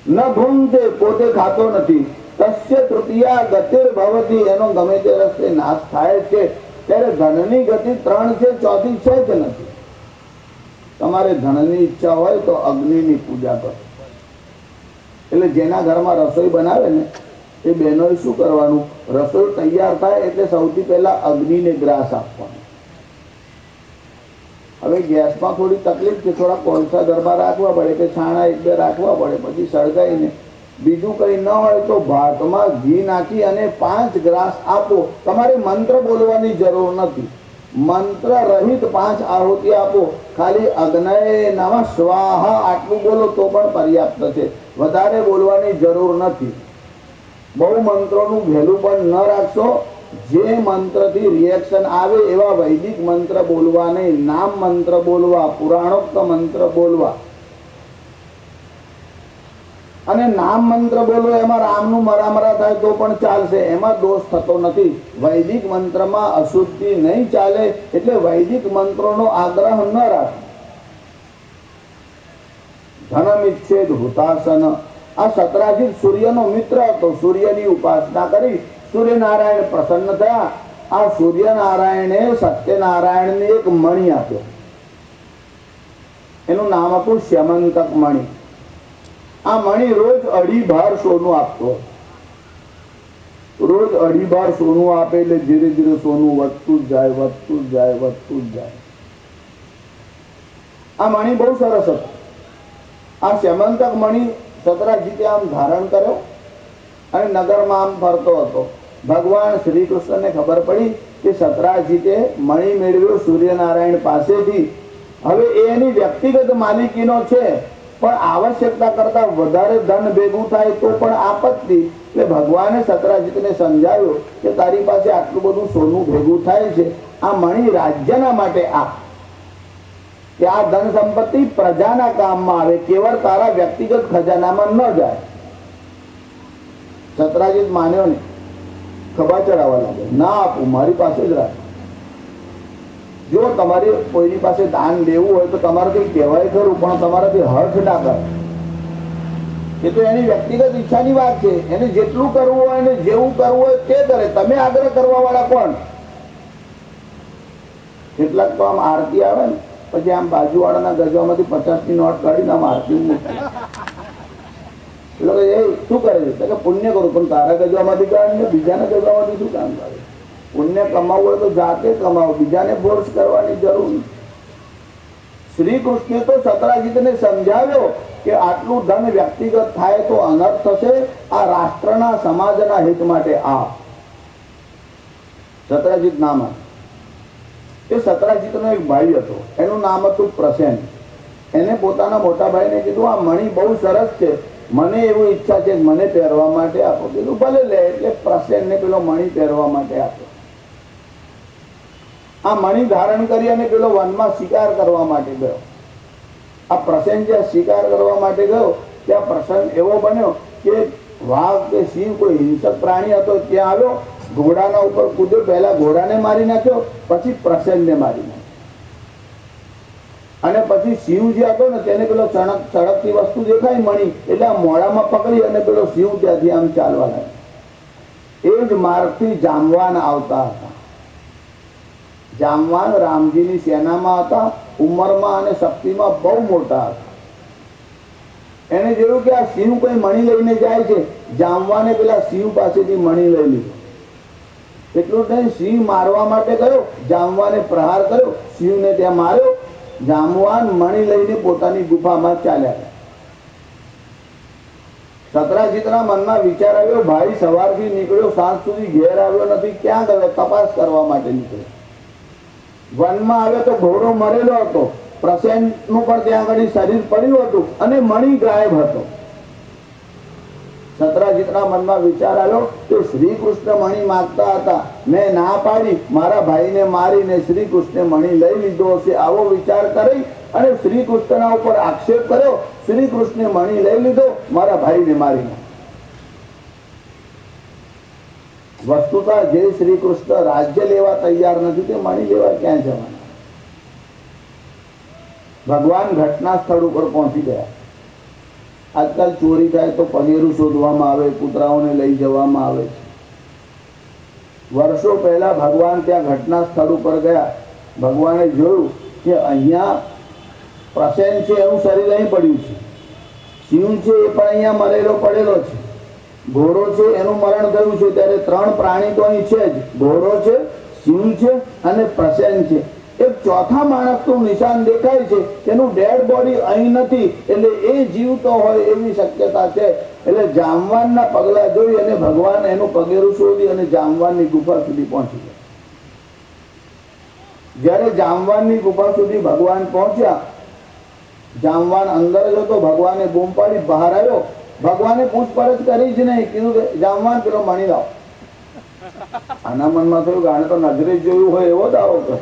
ન ભૂંગતે, પોતે ખાતો નથી, તસ્ય તૃતીયા ગતિર ભવતી, એનો ગમે તે રસ્તે નાશ થાય છે. ત્યારે ધનની ગતિ 3 છે, ચોથી છે જ નથી. તમારે ધનની ઈચ્છા હોય તો અગ્નિની પૂજા કરો. એટલે જેના ઘરમાં રસોઈ બનાવે ને એ બહેનોએ શું કરવાનું? રસોઈ તૈયાર થાય એટલે સૌથી પહેલા અગ્નિને ગ્રાસ આપવાનો. હવે ગેસમાં થોડી તકલીફ છે, થોડા કોલસા ઘરમાં રાખવા પડે કે છાણા 1-2 રાખવા પડે, પછી સળગાઈને. બીજું કઈ ન હોય તો ભાતમાં ઘી નાખી અને 5 ગ્રાસ આપો. તમારે મંત્ર બોલવાની જરૂર નથી, મંત્ર રહિત 5 આહુતિ આપો. ખાલી અગ્નય નમઃ સ્વાહા આટલું બોલો તો પણ પર્યાપ્ત છે, વધારે બોલવાની જરૂર નથી. બહુ મંત્રોનું વહેલું પણ ન રાખશો. જે મંત્રથી રિએક્શન આવે એવા વૈદિક મંત્ર બોલવા નહીં, નામ મંત્ર બોલવા, પુરાણોક્ત મંત્ર બોલવા. અને નામ મંત્ર બોલો એમાં રામનું મરામરા થાય તો પણ ચાલશે, એમાં દોષ થતો નથી. વૈદિક મંત્રમાં અશુદ્ધિ નહીં ચાલે, એટલે વૈદિક મંત્રોનો આગ્રહ ન રાખો. ધનમિચ્છેદ હુતાસન, આ સત્રાજીત સૂર્યનો મિત્ર હતો. સૂર્યની ઉપાસના કરી સૂર્યનારાયણ પ્રસન્ન થયા. આ સૂર્યનારાયણે સત્યનારાયણને એક મણિ આપ્યો. એનું નામ હતું શ્યમંતક મણિ. આ મણિ રોજ 2.5 ભાર સોનું આપતો. રોજ 2.5 ભાર સોનું આપે એટલે ધીરે ધીરે સોનું વધતું જ જાય. આ મણિ બહુ સરસ હતો. આ શ્યમંતક મણિ સતરાજીતે આમ ધારણ કર્યો અને નગરમાં આમ ફરતો હતો. ભગવાન શ્રી કૃષ્ણને ખબર પડી કે સતરાજીતે મણિ મેળવ્યો સૂર્યનારાયણ પાસેથી. હવે એની વ્યક્તિગત માલિકીનો છે, પણ આવશ્યકતા કરતા વધારે ધન ભેગું થાય તો પણ આપત્તિ. એટલે ભગવાને સતરાજીતને સમજાવ્યો કે તારી પાસે આટલું બધું સોનું ભેગું થાય છે, આ મણિ રાજ્યના માટે આપ, કે આ ધન સંપત્તિ પ્રજાના કામમાં આવે, કેવળ તારા વ્યક્તિગત ખજાનામાં ન જાય. સતરાજીત માન્યો ને, ખભા ચડાવવા લાગે, ના આપું, મારી પાસે જ રાખ. જો તમારે કોઈની પાસે દાન લેવું હોય તો તમારાથી કહેવાય ખરું, પણ તમારાથી હર્ષ ના કરે. એ તો એની વ્યક્તિગત ઈચ્છાની વાત છે. એને જેટલું કરવું હોય ને જેવું કરવું હોય તે કરે. તમે આગ્રહ કરવા વાળા કોણ? કેટલાક તો આમ આરતી આવે ને પછી આમ બાજુવાળાના ગજવામાંથી 50ની નોટ કાઢીને આમ આરતી મૂકે. એ શું કરે છે કે પુણ્ય કરું, પણ તારા ગજવામાંથી કાઢીને બીજાના ગજવામાંથી શું કામ કરે? પુણ્ય કમાવવું હોય તો જાતે કમાવો, બીજાને ફોર્સ કરવાની જરૂર નથી. શ્રી કૃષ્ણે તો સતરાજીતને સમજાવ્યો કે આટલું ધન વ્યક્તિગત થાય તો અનર્થ થશે, આ રાષ્ટ્રના સમાજના હિત માટે આ. સતરાજીત નામ એ સતરાજીતનો એક ભાઈ હતો, એનું નામ હતું પ્રસેન. એને પોતાના મોટા ભાઈને કીધું આ મણિ બહુ સરસ છે, મને એવી ઈચ્છા છે મને પહેરવા માટે આપો. કીધું ભલે લે. એટલે પ્રસેનને પેલો મણિ પહેરવા માટે આપ્યો. આ મણિ ધારણ કરી અને પેલો વનમાં શિકાર કરવા માટે ગયો. આ પ્રસેન જે શિકાર કરવા માટે ગયો ત્યાં પ્રસંગ એવો બન્યો કે વાઘ કે સિંહ કોઈ હિંસક પ્રાણી હતો ત્યાં આવ્યો, ઘોડાના ઉપર કૂદ્યો, પહેલા ઘોડાને મારી નાખ્યો, પછી પ્રસેનને મારી નાખ્યો. અને પછી સિંહ જે હતો ને તેને પેલો ચળકતી વસ્તુ દેખાય મણી, એટલે આ મોઢામાં પકડી અને પેલો સિંહ ત્યાંથી આમ ચાલવા લાગ્યો. એ જ માર્ગથી જામવાન આવતા હતા. જામવાન રામજીની સેનામાં હતા, ઉંમરમાં અને શક્તિમાં બહુ મોટા હતા. એને જોયું કે આ સિંહ કોઈ મણી લઈને જાય છે, જામવાને પેલા સિંહ પાસેથી મણી લઈ લીધો. એટલું નહીં, સિંહ મારવા માટે ગયો, જામવાને પ્રહાર કર્યો, સિંહને ત્યાં માર્યો. જામવાન મણી લઈને પોતાની ગુફામાં ચાલ્યા ગયા. સત્રાજીતના મનમાં વિચાર આવ્યો, ભાઈ સવારથી નીકળ્યો, સાંજ સુધી ઘેર આવ્યો નથી, ક્યાં ગયો? તપાસ કરવા માટે નીકળ્યો. વનમાં આવ્યો તો ઘોડો મરેલો હતો, પ્રસેનનું પણ ત્યાં આગળ શરીર પડ્યું હતું અને મણી ગાયબ હતો. સત્રાજીતના મનમાં વિચાર આવ્યો કે શ્રી કૃષ્ણ મણી માંગતા હતા, મેં ના પાડી, મારા ભાઈને મારીને શ્રી કૃષ્ણે મણી લઈ લીધો હશે, આવો વિચાર કરી અને શ્રી કૃષ્ણના ઉપર આક્ષેપ કર્યો. શ્રી કૃષ્ણે મણી લઈ લીધો, મારા ભાઈને મારીને. વસ્તુતા જે શ્રી કૃષ્ણ રાજ્ય લેવા તૈયાર નથી, તે મણી લેવા ક્યાં જવાના? ભગવાન ઘટના સ્થળ ઉપર પહોંચી ગયા. આજકાલ ચોરી થાય તો પગેરું શોધવામાં આવે, કૂતરાઓને લઈ જવામાં આવે છે. વર્ષો પહેલા ભગવાન ત્યાં ઘટના સ્થળ ઉપર ગયા. ભગવાને જોયું કે અહીંયા પ્રસેન છે એનું શરીર અહીં પડ્યું છે, સિંહ છે એ પણ અહીંયા મરેલો પડેલો છે, ઘોડો છે એનું મરણ થયું છે. ત્યારે ત્રણ પ્રાણી તો અહીં છે જ, ઘોડો છે, સિંહ છે અને પ્રસેન છે. એક ચોથા માણસનું નિશાન દેખાય છે, તેનું ડેડ બોડી અહીં નથી, એટલે એ જીવતો હોય એવી શક્યતા છે. એટલે જામવાનના પગલા જોઈ અને ભગવાન એનું પગેરું શોધી અને જામવાનની ગુફા સુધી પહોંચી ગયા. જ્યારે જામવાનની ગુફા સુધી ભગવાન પહોંચ્યા, જામવાન અંદર જ હતો. ભગવાને બૂમ પાડી બહાર આવ્યો. ભગવાને પૂછપરછ કરી જ નહીં, કીધું કે જામવાન પેલો મણી લાવો. આના મનમાં થયું કે આને તો નજરે જોયું હોય એવો દાવો કરે.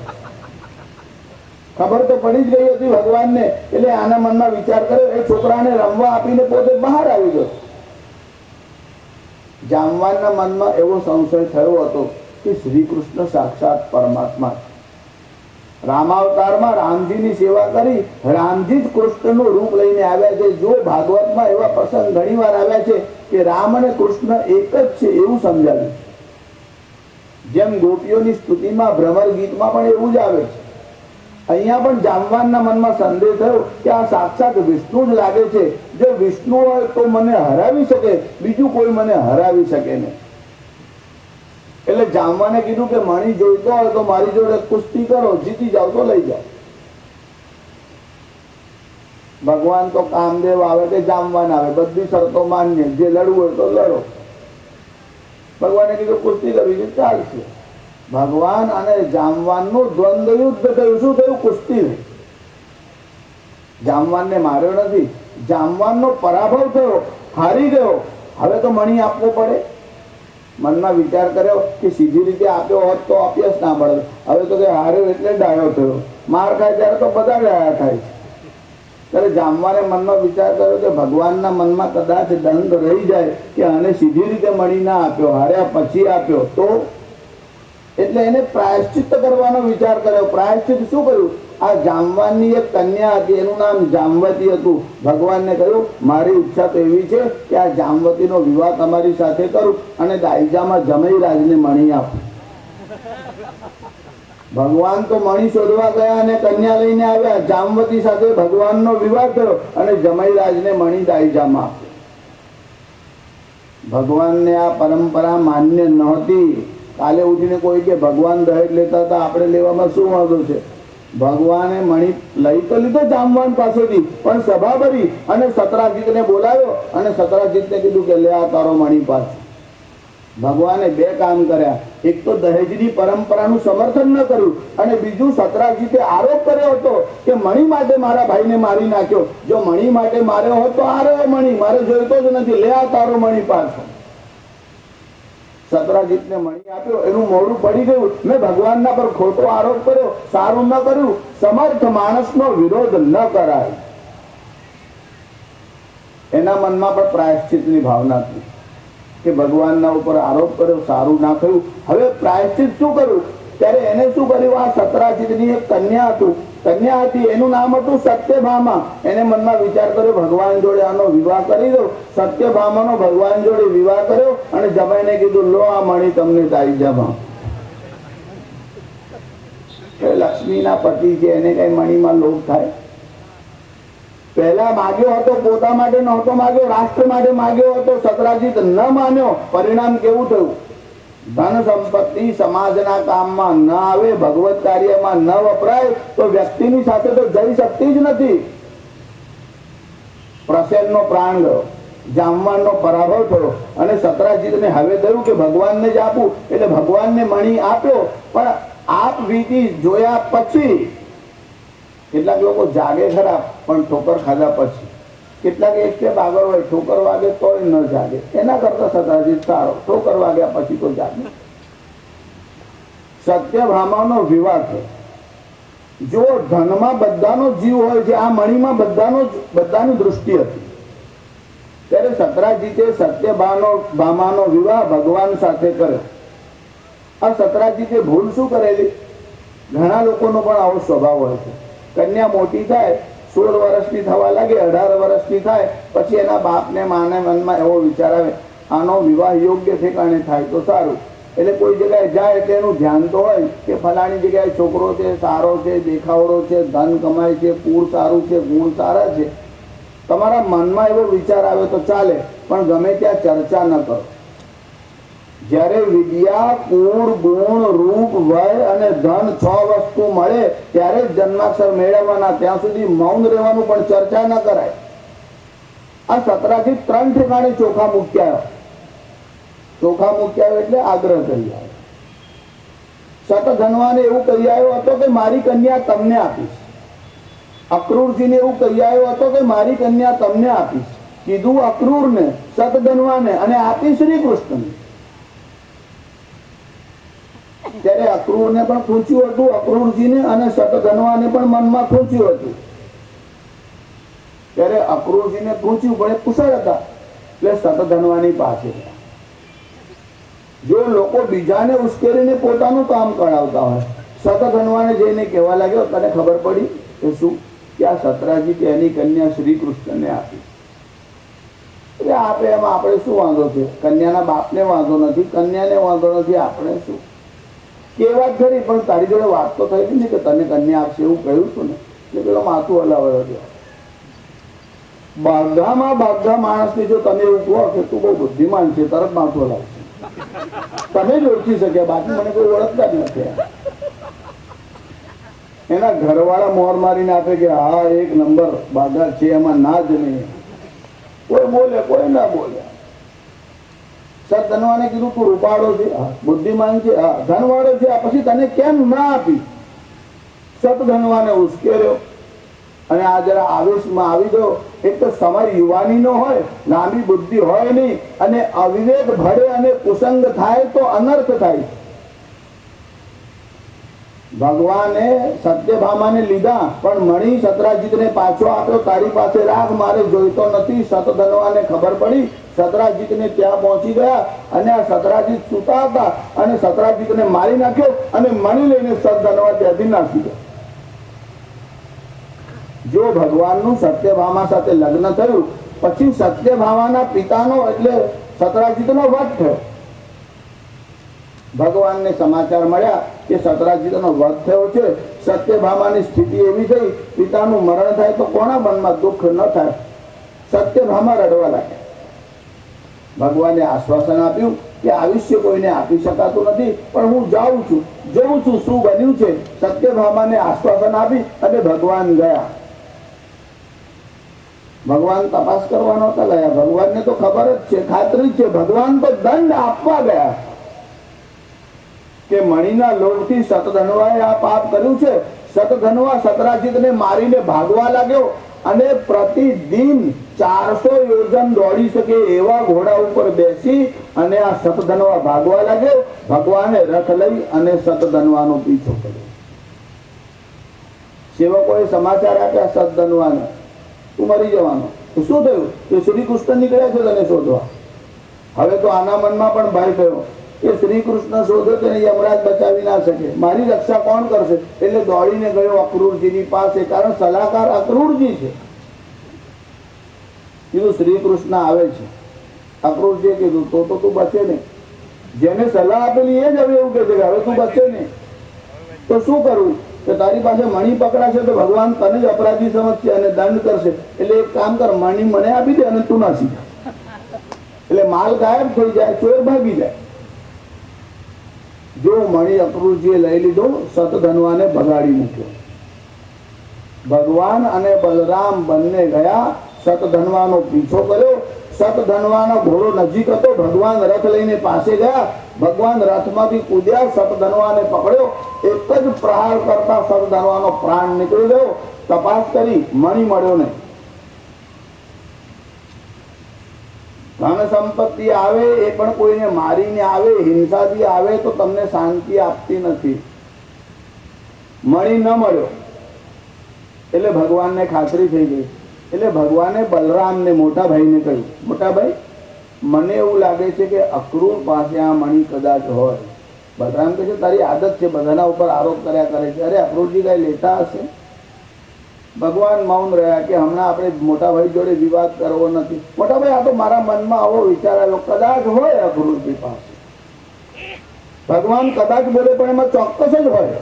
ખબર તો પડી જ ગઈ હતી ભગવાનને, એટલે આના મનમાં વિચાર કર્યો, એ છોકરાને રમવા આપીને પોતે બહાર આવી ગયો. જામવાનના મનમાં એવો સંશય થયો હતો કે શ્રી કૃષ્ણ સાક્ષાત પરમાત્મા, રામાવતારમાં રામજીની સેવા કરી, રામજી જ કૃષ્ણનું રૂપ લઈને આવ્યા છે. જો ભાગવતમાં એવા પ્રસંગ ઘણી વાર આવ્યા છે કે રામ અને કૃષ્ણ એક જ છે એવું સમજાવ્યું. જેમ ગોપીઓની સ્તુતિમાં, ભ્રમર ગીતમાં પણ એવું જ આવે છે. અહીંયા પણ જામવાનના મનમાં સંદેહ થયો કે આ સાક્ષાત વિષ્ણુ જ લાગે છે. જો વિષ્ણુ હોય તો મને હરાવી શકે, બીજું કોઈ મને હરાવી શકે નહીં. એટલે જામવાને કીધું કે મણી જોઈતો હોય તો મારી જોડે કુસ્તી કરો, જીતી જાવ તો લઈ જાઓ. ભગવાન તો કામદેવ આવે કે જામવાન આવે, બધી શરતો માન્ય, જે લડવું હોય તો લડો. ભગવાને કીધું કુસ્તી કરવી છે, ચાલશે. ભગવાન અને જામવાનનું દ્વંદ્વ યુદ્ધ થયું. શું થયું? કુસ્તી. જામવાનને માર્યો નથી, જામવાનનો પરાભવ થયો, હારી ગયો. હવે તો મણી આપવો પડે. મનમાં વિચાર કર્યો કે સીધી રીતે આપ્યો હોત તો અભ્યાસ ના મળે. હવે તો કે હાર્યો એટલે ડાયો થયો. માર ખાય ત્યારે તો બધા ડાયા થાય છે. ત્યારે જામવાને મનમાં વિચાર કર્યો કે ભગવાનના મનમાં કદાચ દંડ રહી જાય કે આને સીધી રીતે મણી ના આપ્યો, હાર્યા પછી આપ્યો તો, એટલે એને પ્રાયશ્ચિત કરવાનો વિચાર કર્યો. પ્રાયશ્ચિત શું કર્યું? આ જામવાનની એક કન્યા હતી, એનું નામ જામવતી હતું. ભગવાનને કહ્યું, મારી ઈચ્છા તો એવી છે કે આ જામવતીનો વિવાહ તમારી સાથે કરું અને દાયજામાં જમૈરાજને મણી આપું. ભગવાન તો મણી શોધવા ગયા અને કન્યા લઈને આવ્યા. જામવતી સાથે ભગવાનનો વિવાહ થયો અને જમૈરાજને મણી દાયજામાં આપ્યો. ભગવાનને આ પરંપરા માન્ય નહોતી. કાલે ઉઠીને કોઈ કે ભગવાન દહેજ લેતા હતા, આપણે લેવામાં શું વાંધો છે? ભગવાને મણી લઈ તો લીધો જામવાન પાસેથી, પણ સભા ભરી અને સત્રાજીતને બોલાવ્યો અને સત્રાજીતને કીધું કે લે આ તારો મણી પાછો. ભગવાને બે કામ કર્યા. એક તો દહેજની પરંપરાનું સમર્થન ન કર્યું અને બીજું સત્રાજીતે આરોપ કર્યો હતો કે મણી માટે મારા ભાઈને મારી નાખ્યો. જો મણી માટે માર્યો હોત તો આ રહ્યો મણી, મારે જોઈતો જ નથી, લે આ તારો મણી પાછો. સત્રાજીતને મણી આપ્યો, એનું મોઢું પડી ગયું. મેં ભગવાનના પર ખોટો આરોપ કર્યો, સારું ન કર્યું. સમર્થ માણસનો વિરોધ ન કરાય. એના મનમાં પણ પ્રાયશ્ચિતની ભાવના હતી કે ભગવાનના ઉપર આરોપ કર્યો, સારું ના થયું, હવે પ્રાયશ્ચિત શું કર્યું? ત્યારે એને શું કર્યું? આ સતરાજીતની એક કન્યા હતી, એનું નામ હતું સત્યભામા. એને મનમાં વિચાર કર્યો ભગવાન જોડે આનો વિવાહ કરી દો. સત્યભામાનો ભગવાન જોડે વિવાહ કર્યો અને જમાઈને કીધું, લો આ મણી તમને તારી જમા. લક્ષ્મીના પતિ છે, એને કઈ મણીમાં લોભ થાય? પહેલા માગ્યો હતો, પોતા માટે નહોતો માગ્યો, રાષ્ટ્ર માટે માગ્યો હતો. સતરાજીત ન માન્યો, પરિણામ કેવું થયું? ધન સંપત્તિ સમાજના કામમાં ન આવે, ભગવત કાર્યમાં ન વપરાય તો વ્યક્તિની સાથે તો જઈ શકતી જ નથી. પ્રસેનનો પ્રાણ ગયો, જામવાનનો પરાભવ થયો અને સતરાજીતને હવે થયું કે ભગવાનને જ આપું, એટલે ભગવાનને મણી આપ્યો. પણ આપ વીતી જોયા પછી કેટલાક લોકો જાગે ખરા, પણ ઠોકર ખાધા પછી. કેટલાક એક સ્ટેપ આગળ હોય, ઠોકર વાગે તોય ન જાગે. એના કરતા સતરાજીત સારો, ઠોકર વાગ્યા પછી તો જાગે. સત્યભામાનો વિવાહ થયો. જો ધનમાં બધાનો જીવ હોય છે, આ મણીમાં બધાની દૃષ્ટિ હતી. ત્યારે સતરાજીતે સત્યભામાનો વિવાહ ભગવાન સાથે કર્યો. આ સતરાજીતે ભૂલ શું કરેલી? ઘણા લોકોનો પણ આવો સ્વભાવ હોય છે. કન્યા મોટી થાય, 16 વર્ષની થવા લાગે, 18 વર્ષની થાય, પછી એના બાપને માને મનમાં એવો વિચાર આવે, આનો વિવાહ યોગ્ય ઠેકાણે થાય તો સારું. એટલે કોઈ જગ્યાએ જાય એટલે એનું ધ્યાન તો હોય કે ફલાણી જગ્યાએ છોકરો છે, સારો છે, દેખાવડો છે, ધન કમાય છે, કુળ સારું છે, ગુણ સારા છે. તમારા મનમાં એવો વિચાર આવે તો ચાલે, પણ ગમે ત્યાં ચર્ચા ન કરો. જ્યારે વિદ્યા, કુળ, ગુણ, રૂપ, વય અને ધન 6 વસ્તુ મળે ત્યારે જ જન્માક્ષર મેળવવાના. ત્યાં સુધી મૌન રહેવાનું, પણ ચર્ચા ન કરાય. આ સતરાજીત 3 ઠેકાણે ચોખા મૂક્યા. ચોખા મૂક્યા એટલે આગ્રહ કરી આવ્યો. સતધનવાને એવું કહી આવ્યો હતો કે મારી કન્યા તમને આપીશ. અક્રૂરજીને એવું કહી આવ્યો હતો કે મારી કન્યા તમને આપીશ. કીધું અક્રૂરને, સતધનવાને, અને આપી શ્રી કૃષ્ણને. ત્યારે અક્રૂરને પણ પૂછ્યું હતું, અક્રૂરજીને અને સતધનવાને પણ મનમાં પૂછ્યું હતું. ત્યારે અક્રૂરજીને પૂછ્યું, પણ એ કુશળ હતા એટલે સતધનવાની પાસે. જો લોકો બીજાને ઉશ્કેરીને પોતાનું કામ કરાવતા હોય, સતધનવાને જઈને કહેવા લાગ્યો, તને ખબર પડી કે શું? કે આ સતરાજીતે એની કન્યા શ્રી કૃષ્ણને આપી. એટલે આપે એમાં આપણે શું વાંધો છે? કન્યાના બાપને વાંધો નથી, કન્યાને વાંધો નથી, આપણે શું? કે વાત કરી, પણ તારી જોડે વાત તો થઈ હતી ને કે તને કન્યા આપશે એવું કહ્યું હતું ને. એટલે પેલો માથું હલાવ્યો હતો. બાઘા માણસને જો તમે એવું કહો કે તું બહુ બુદ્ધિમાન છે, તરત માથું હલાવશે. તમે જ ઓળખી શક્યા, બાકી મને કોઈ ઓળખતા જ નથી. એના ઘરવાળા મોર મારીને આપે કે હા 1 નંબર બાઘા છે, એમાં ના જ નહીં. કોઈ બોલે, કોઈ ના બોલે. સતધનવાને કીધું તું રૂપાળો છે, બુદ્ધિમાન છે, ધનવાળો છે, પછી તને કેમ ના આપી? સતધનવાને ઉશ્કેર્યો અને આ જરા આવેશમાં આવી ગયો. એક તો સમય યુવાનીનો હોય, લાંબી બુદ્ધિ હોય નહીં, અને અવિવેક ભળે અને કુસંગ થાય તો અનર્થ થાય. ભગવાને સત્યભામાને લીધા, પણ મણી સતરાજીતને પાછો આપ્યો. તારી પાસે રાખ, મારે જોઈતો નથી. સતધનવાને ખબર પડી, સતરાજીતને ત્યાં પહોંચી ગયા અને આ સતરાજીત સૂતા હતા અને સતરાજીતને મારી નાખ્યો અને મણી લઈને સતધનવા ત્યાંથી નાસી ગયો. જો ભગવાનનું સત્યભામા સાથે લગ્ન થયું, પછી સત્યભામાના પિતાનો એટલે સતરાજીતનો વધ થયો. ભગવાનને સમાચાર મળ્યા કે સતરાજીતનો વધ થયો છે. સત્યભામાની સ્થિતિ એવી થઈ, પિતાનું મરણ થાય તો કોના મનમાં દુઃખ ન થાય? સત્યભામા રડવા લાગ્યા. ભગવાને આશ્વાસન આપ્યું કે આયુષ્ય કોઈને આપી શકાતું નથી, પણ હું જાઉં છું, જોઉં છું શું બન્યું છે. સત્યભામાને આશ્વાસન આપી અને ભગવાન ગયા. ભગવાન તપાસ કરવા નહોતા ગયા. ભગવાનને તો ખબર જ છે, ખાતરી છે. ભગવાન તો દંડ આપવા ગયા કે મણીના લોભથી સતધનવાએ આ પાપ કર્યું છે. સતધનવા સતરાજીતને મારીને ભાગવા લાગ્યો અને પ્રતિદિન 400 યોજન દોડી શકે એવા ઘોડા ઉપર બેસી અને આ સતધનવા ભાગવા લાગ્યો. ભગવાને રથ લઈ અને સતધનવાનો પીછો કર્યો. સેવકોએ સમાચાર આપ્યા સતધનવાને તું મરી જવાનો. તો શું થયું કે શ્રી કૃષ્ણ નીકળ્યા છે તને શોધવા. હવે તો આના મનમાં પણ ભય થયો કે શ્રી કૃષ્ણ શોધે તો યમરાજ બચાવી ના શકે, મારી રક્ષા કોણ કરશે? એટલે દોડીને ગયો અક્રૂરજીની પાસે, કારણ સલાહકાર અક્રૂરજી છે. કીધું શ્રી કૃષ્ણ આવે છે. અક્રૂરજીએ કીધું તો તું બચે નહીં. જેને સલાહ આપેલી એ જ હવે એવું કહે છે કે હવે તું બચે નહીં તો શું કરવું? કે તારી પાસે મણી પકડાશે તો ભગવાન તને જ અપરાધી સમજશે અને દંડ કરશે. એટલે એક કામ કર, મણી મને આપી દે અને તું નાસી જા. એટલે માલ ગાયબ થઈ જાય, ચોર ભાગી જાય. જો મણી અક્રૂરજીએ લઈ લીધો, સતધનવાને ભગાડી મૂક્યો. ભગવાન અને બલરામ બંને ગયા, સતધનવાનો પીછો કર્યો. સતધનવાનો ઘોડો નજીક હતો, ભગવાન રથ લઈને પાસે ગયા. ભગવાન રથમાંથી કૂદ્યા, સતધનવાને પકડ્યો. એક જ પ્રહાર કરતા સતધનવાનો પ્રાણ નીકળી ગયો. તપાસ કરી, મણી મળ્યો નહીં. ધન સંપત્તિ આવે એ પણ કોઈને મારીને આવે, હિંસાથી આવે તો તમને શાંતિ આપતી નથી. મણી ન મળ્યો એટલે ભગવાનને ખાતરી થઈ ગઈ. એટલે ભગવાને બલરામને, મોટા ભાઈને કહ્યું, મોટા ભાઈ, મને એવું લાગે છે કે અક્રૂર પાસે આ મણી કદાચ હોય. બલરામ કહે છે તારી આદત છે બધાના ઉપર આરોપ કર્યા કરે છે. અરે અક્રૂરજી કઈ લેતા હશે? ભગવાન મૌન રહ્યા કે હમણાં આપણે મોટા ભાઈ જોડે વિવાદ કરવો નથી. મોટા ભાઈ, આ તો મારા મનમાં આવો વિચાર આવ્યો, કદાચ હોય અક્રૂરજી પાસે. ભગવાન કદાચ બોલે પણ એમાં ચોક્કસ જ હોય.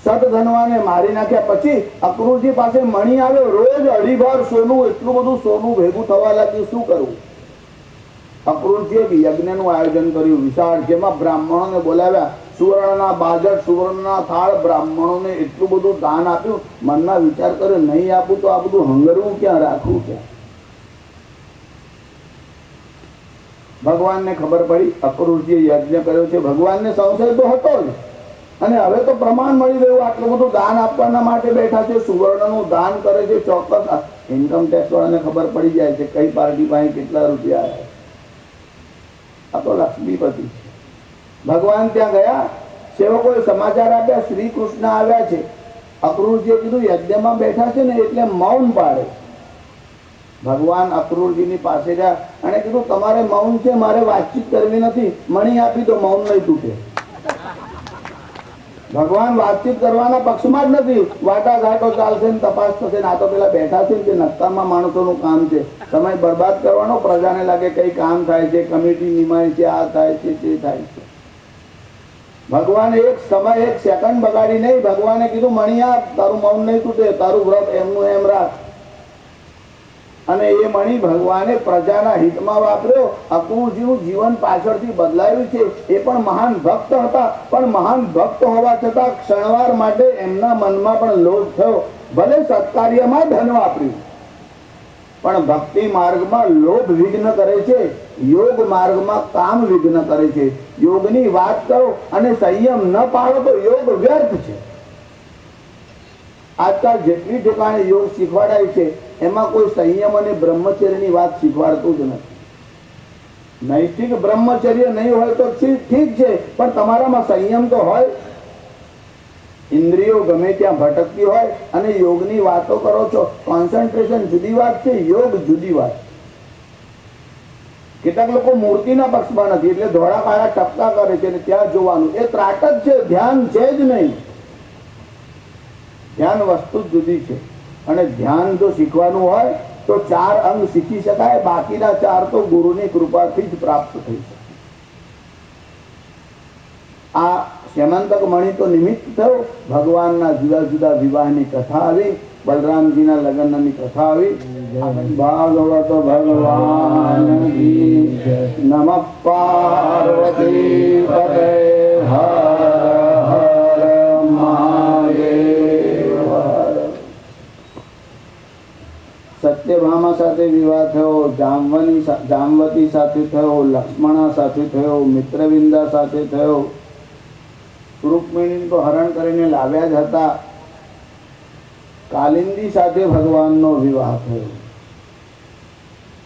સતધનવાને મારી નાખ્યા પછી અક્રૂરજી પાસે મણી આવ્યો. રોજ અઢીભાર સોનું, એટલું બધું સોનું ભેગું થવા લાગ્યું. શું કરવું? અક્રૂરજીએ એક યજ્ઞનું આયોજન કર્યું વિશાળ, જેમાં બ્રાહ્મણોને બોલાવ્યા. સુવર્ણના બાજટ, સુવર્ણના થાળ, બ્રાહ્મણોને એટલું બધું દાન આપ્યું. મનમાં વિચાર કર્યો, નહીં આપું તો આ બધું હંગરવું ક્યાં, રાખવું ક્યાં? ભગવાનને ખબર પડી અક્રૂરજીએ યજ્ઞ કર્યો છે. ભગવાનને સંશય તો હતો જ, અને હવે તો પ્રમાણ મળી ગયું. આટલું બધું દાન આપવાના માટે બેઠા છે, સુવર્ણનું દાન કરે છે. ચોક્કસ ઇન્કમ ટેક્સ વાળાને ખબર પડી જાય છે કઈ પાર્ટી પાસે કેટલા રૂપિયા આવ્યા. આ તો લક્ષ્મીપતિ છે. ભગવાન ત્યાં ગયા, સેવકોએ સમાચાર આપ્યા શ્રી કૃષ્ણ આવ્યા છે. અક્રૂરજીએ કીધું યજ્ઞમાં બેઠા છે ને એટલે મૌન પાડે. ભગવાન અક્રૂરજીની પાસે ગયા અને કીધું તમારે મૌન છે, મારે વાતચીત કરવી નથી. મણી આપી તો મૌન નહીં તૂટે. ભગવાન વાતચીત કરવાના પક્ષમાં જ નથી. વાટાઘાટો ચાલશે ને તપાસ થશે ને. આ તો પેલા બેઠા છે ને નક્કામાં માણસોનું કામ છે. સમય બરબાદ કરવાનો, પ્રજાને લાગે કઈ કામ થાય છે, કમિટી નિમાય છે, આ થાય છે, તે થાય છે. ભગવાન એક સમય, એક સેકન્ડ બગાડી નહીં. ભગવાને કીધું મણી આપ, તારું મૌન નહીં તૂટે, તારું વ્રત એમનું એમ રાખ. અને એ મણી ભગવાને પ્રજાના હિતમાં વાપર્યો. અક્રૂરજીનું જીવન પાછળથી બદલાયું છે. એ પણ મહાન ભક્ત હતા, પણ મહાન ભક્ત હોવા છતાં ક્ષણવાર માટે એમના મનમાં પણ લોભ થયો. ભલે સત્કાર્યમાં ધન વાપર્યું, પણ ભક્તિ માર્ગમાં લોભ વિઘ્ન કરે છે, યોગ માર્ગમાં કામ વિઘ્ન કરે છે. યોગની વાત કરો અને સંયમ ન પાળો તો યોગ વ્યર્થ છે. આજકાલ જેટલી ઠેકાણે યોગ શીખવાડાય છે એમાં કોઈ સંયમ અને બ્રહ્મચર્યની વાત શીખવાડતું જ નથી. નૈતિક બ્રહ્મચર્ય નહીં હોય તો ઠીક છે, પણ તમારામાં સંયમ તો હોય. ઇન્દ્રિયો ગમે ત્યાં ભટકતી હોય અને યોગની વાતો કરો છો. કોન્સન્ટ્રેશન જુદી વાત છે, યોગ જુદી વાત. કેટલાક લોકો મૂર્તિના પક્ષમાં નથી એટલે ધોળા કાળા ટપકા કરે છે અને ત્યાં જોવાનું, એ ત્રાટક છે. ધ્યાન છે જ નહીં. ધ્યાન વસ્તુ જ જુદી છે. અને ધ્યાન જો શીખવાનું હોય તો 4 અંગ શીખી શકાય, બાકીના 4 તો ગુરુની કૃપાથી જ પ્રાપ્ત થઈ શકે. આ શ્યામાંતક મણી તો નિમિત્ત થયો. ભગવાનના જુદા જુદા વિવાહની કથા આવી, બલરામજીના લગ્નની કથા આવી. ભાગવત ભગવાન નમઃ પાર્વતી પતે હર હર મહાદેવ. સત્યભામા સાથે વિવાહ થયો, જામવતી સાથે થયો, લક્ષ્મણા સાથે થયો, મિત્રવિંદા સાથે થયો. રૂકમિણી તો હરણ કરીને લાવ્યા જ હતા. કાલિંદી સાથે ભગવાનનો વિવાહ થયો.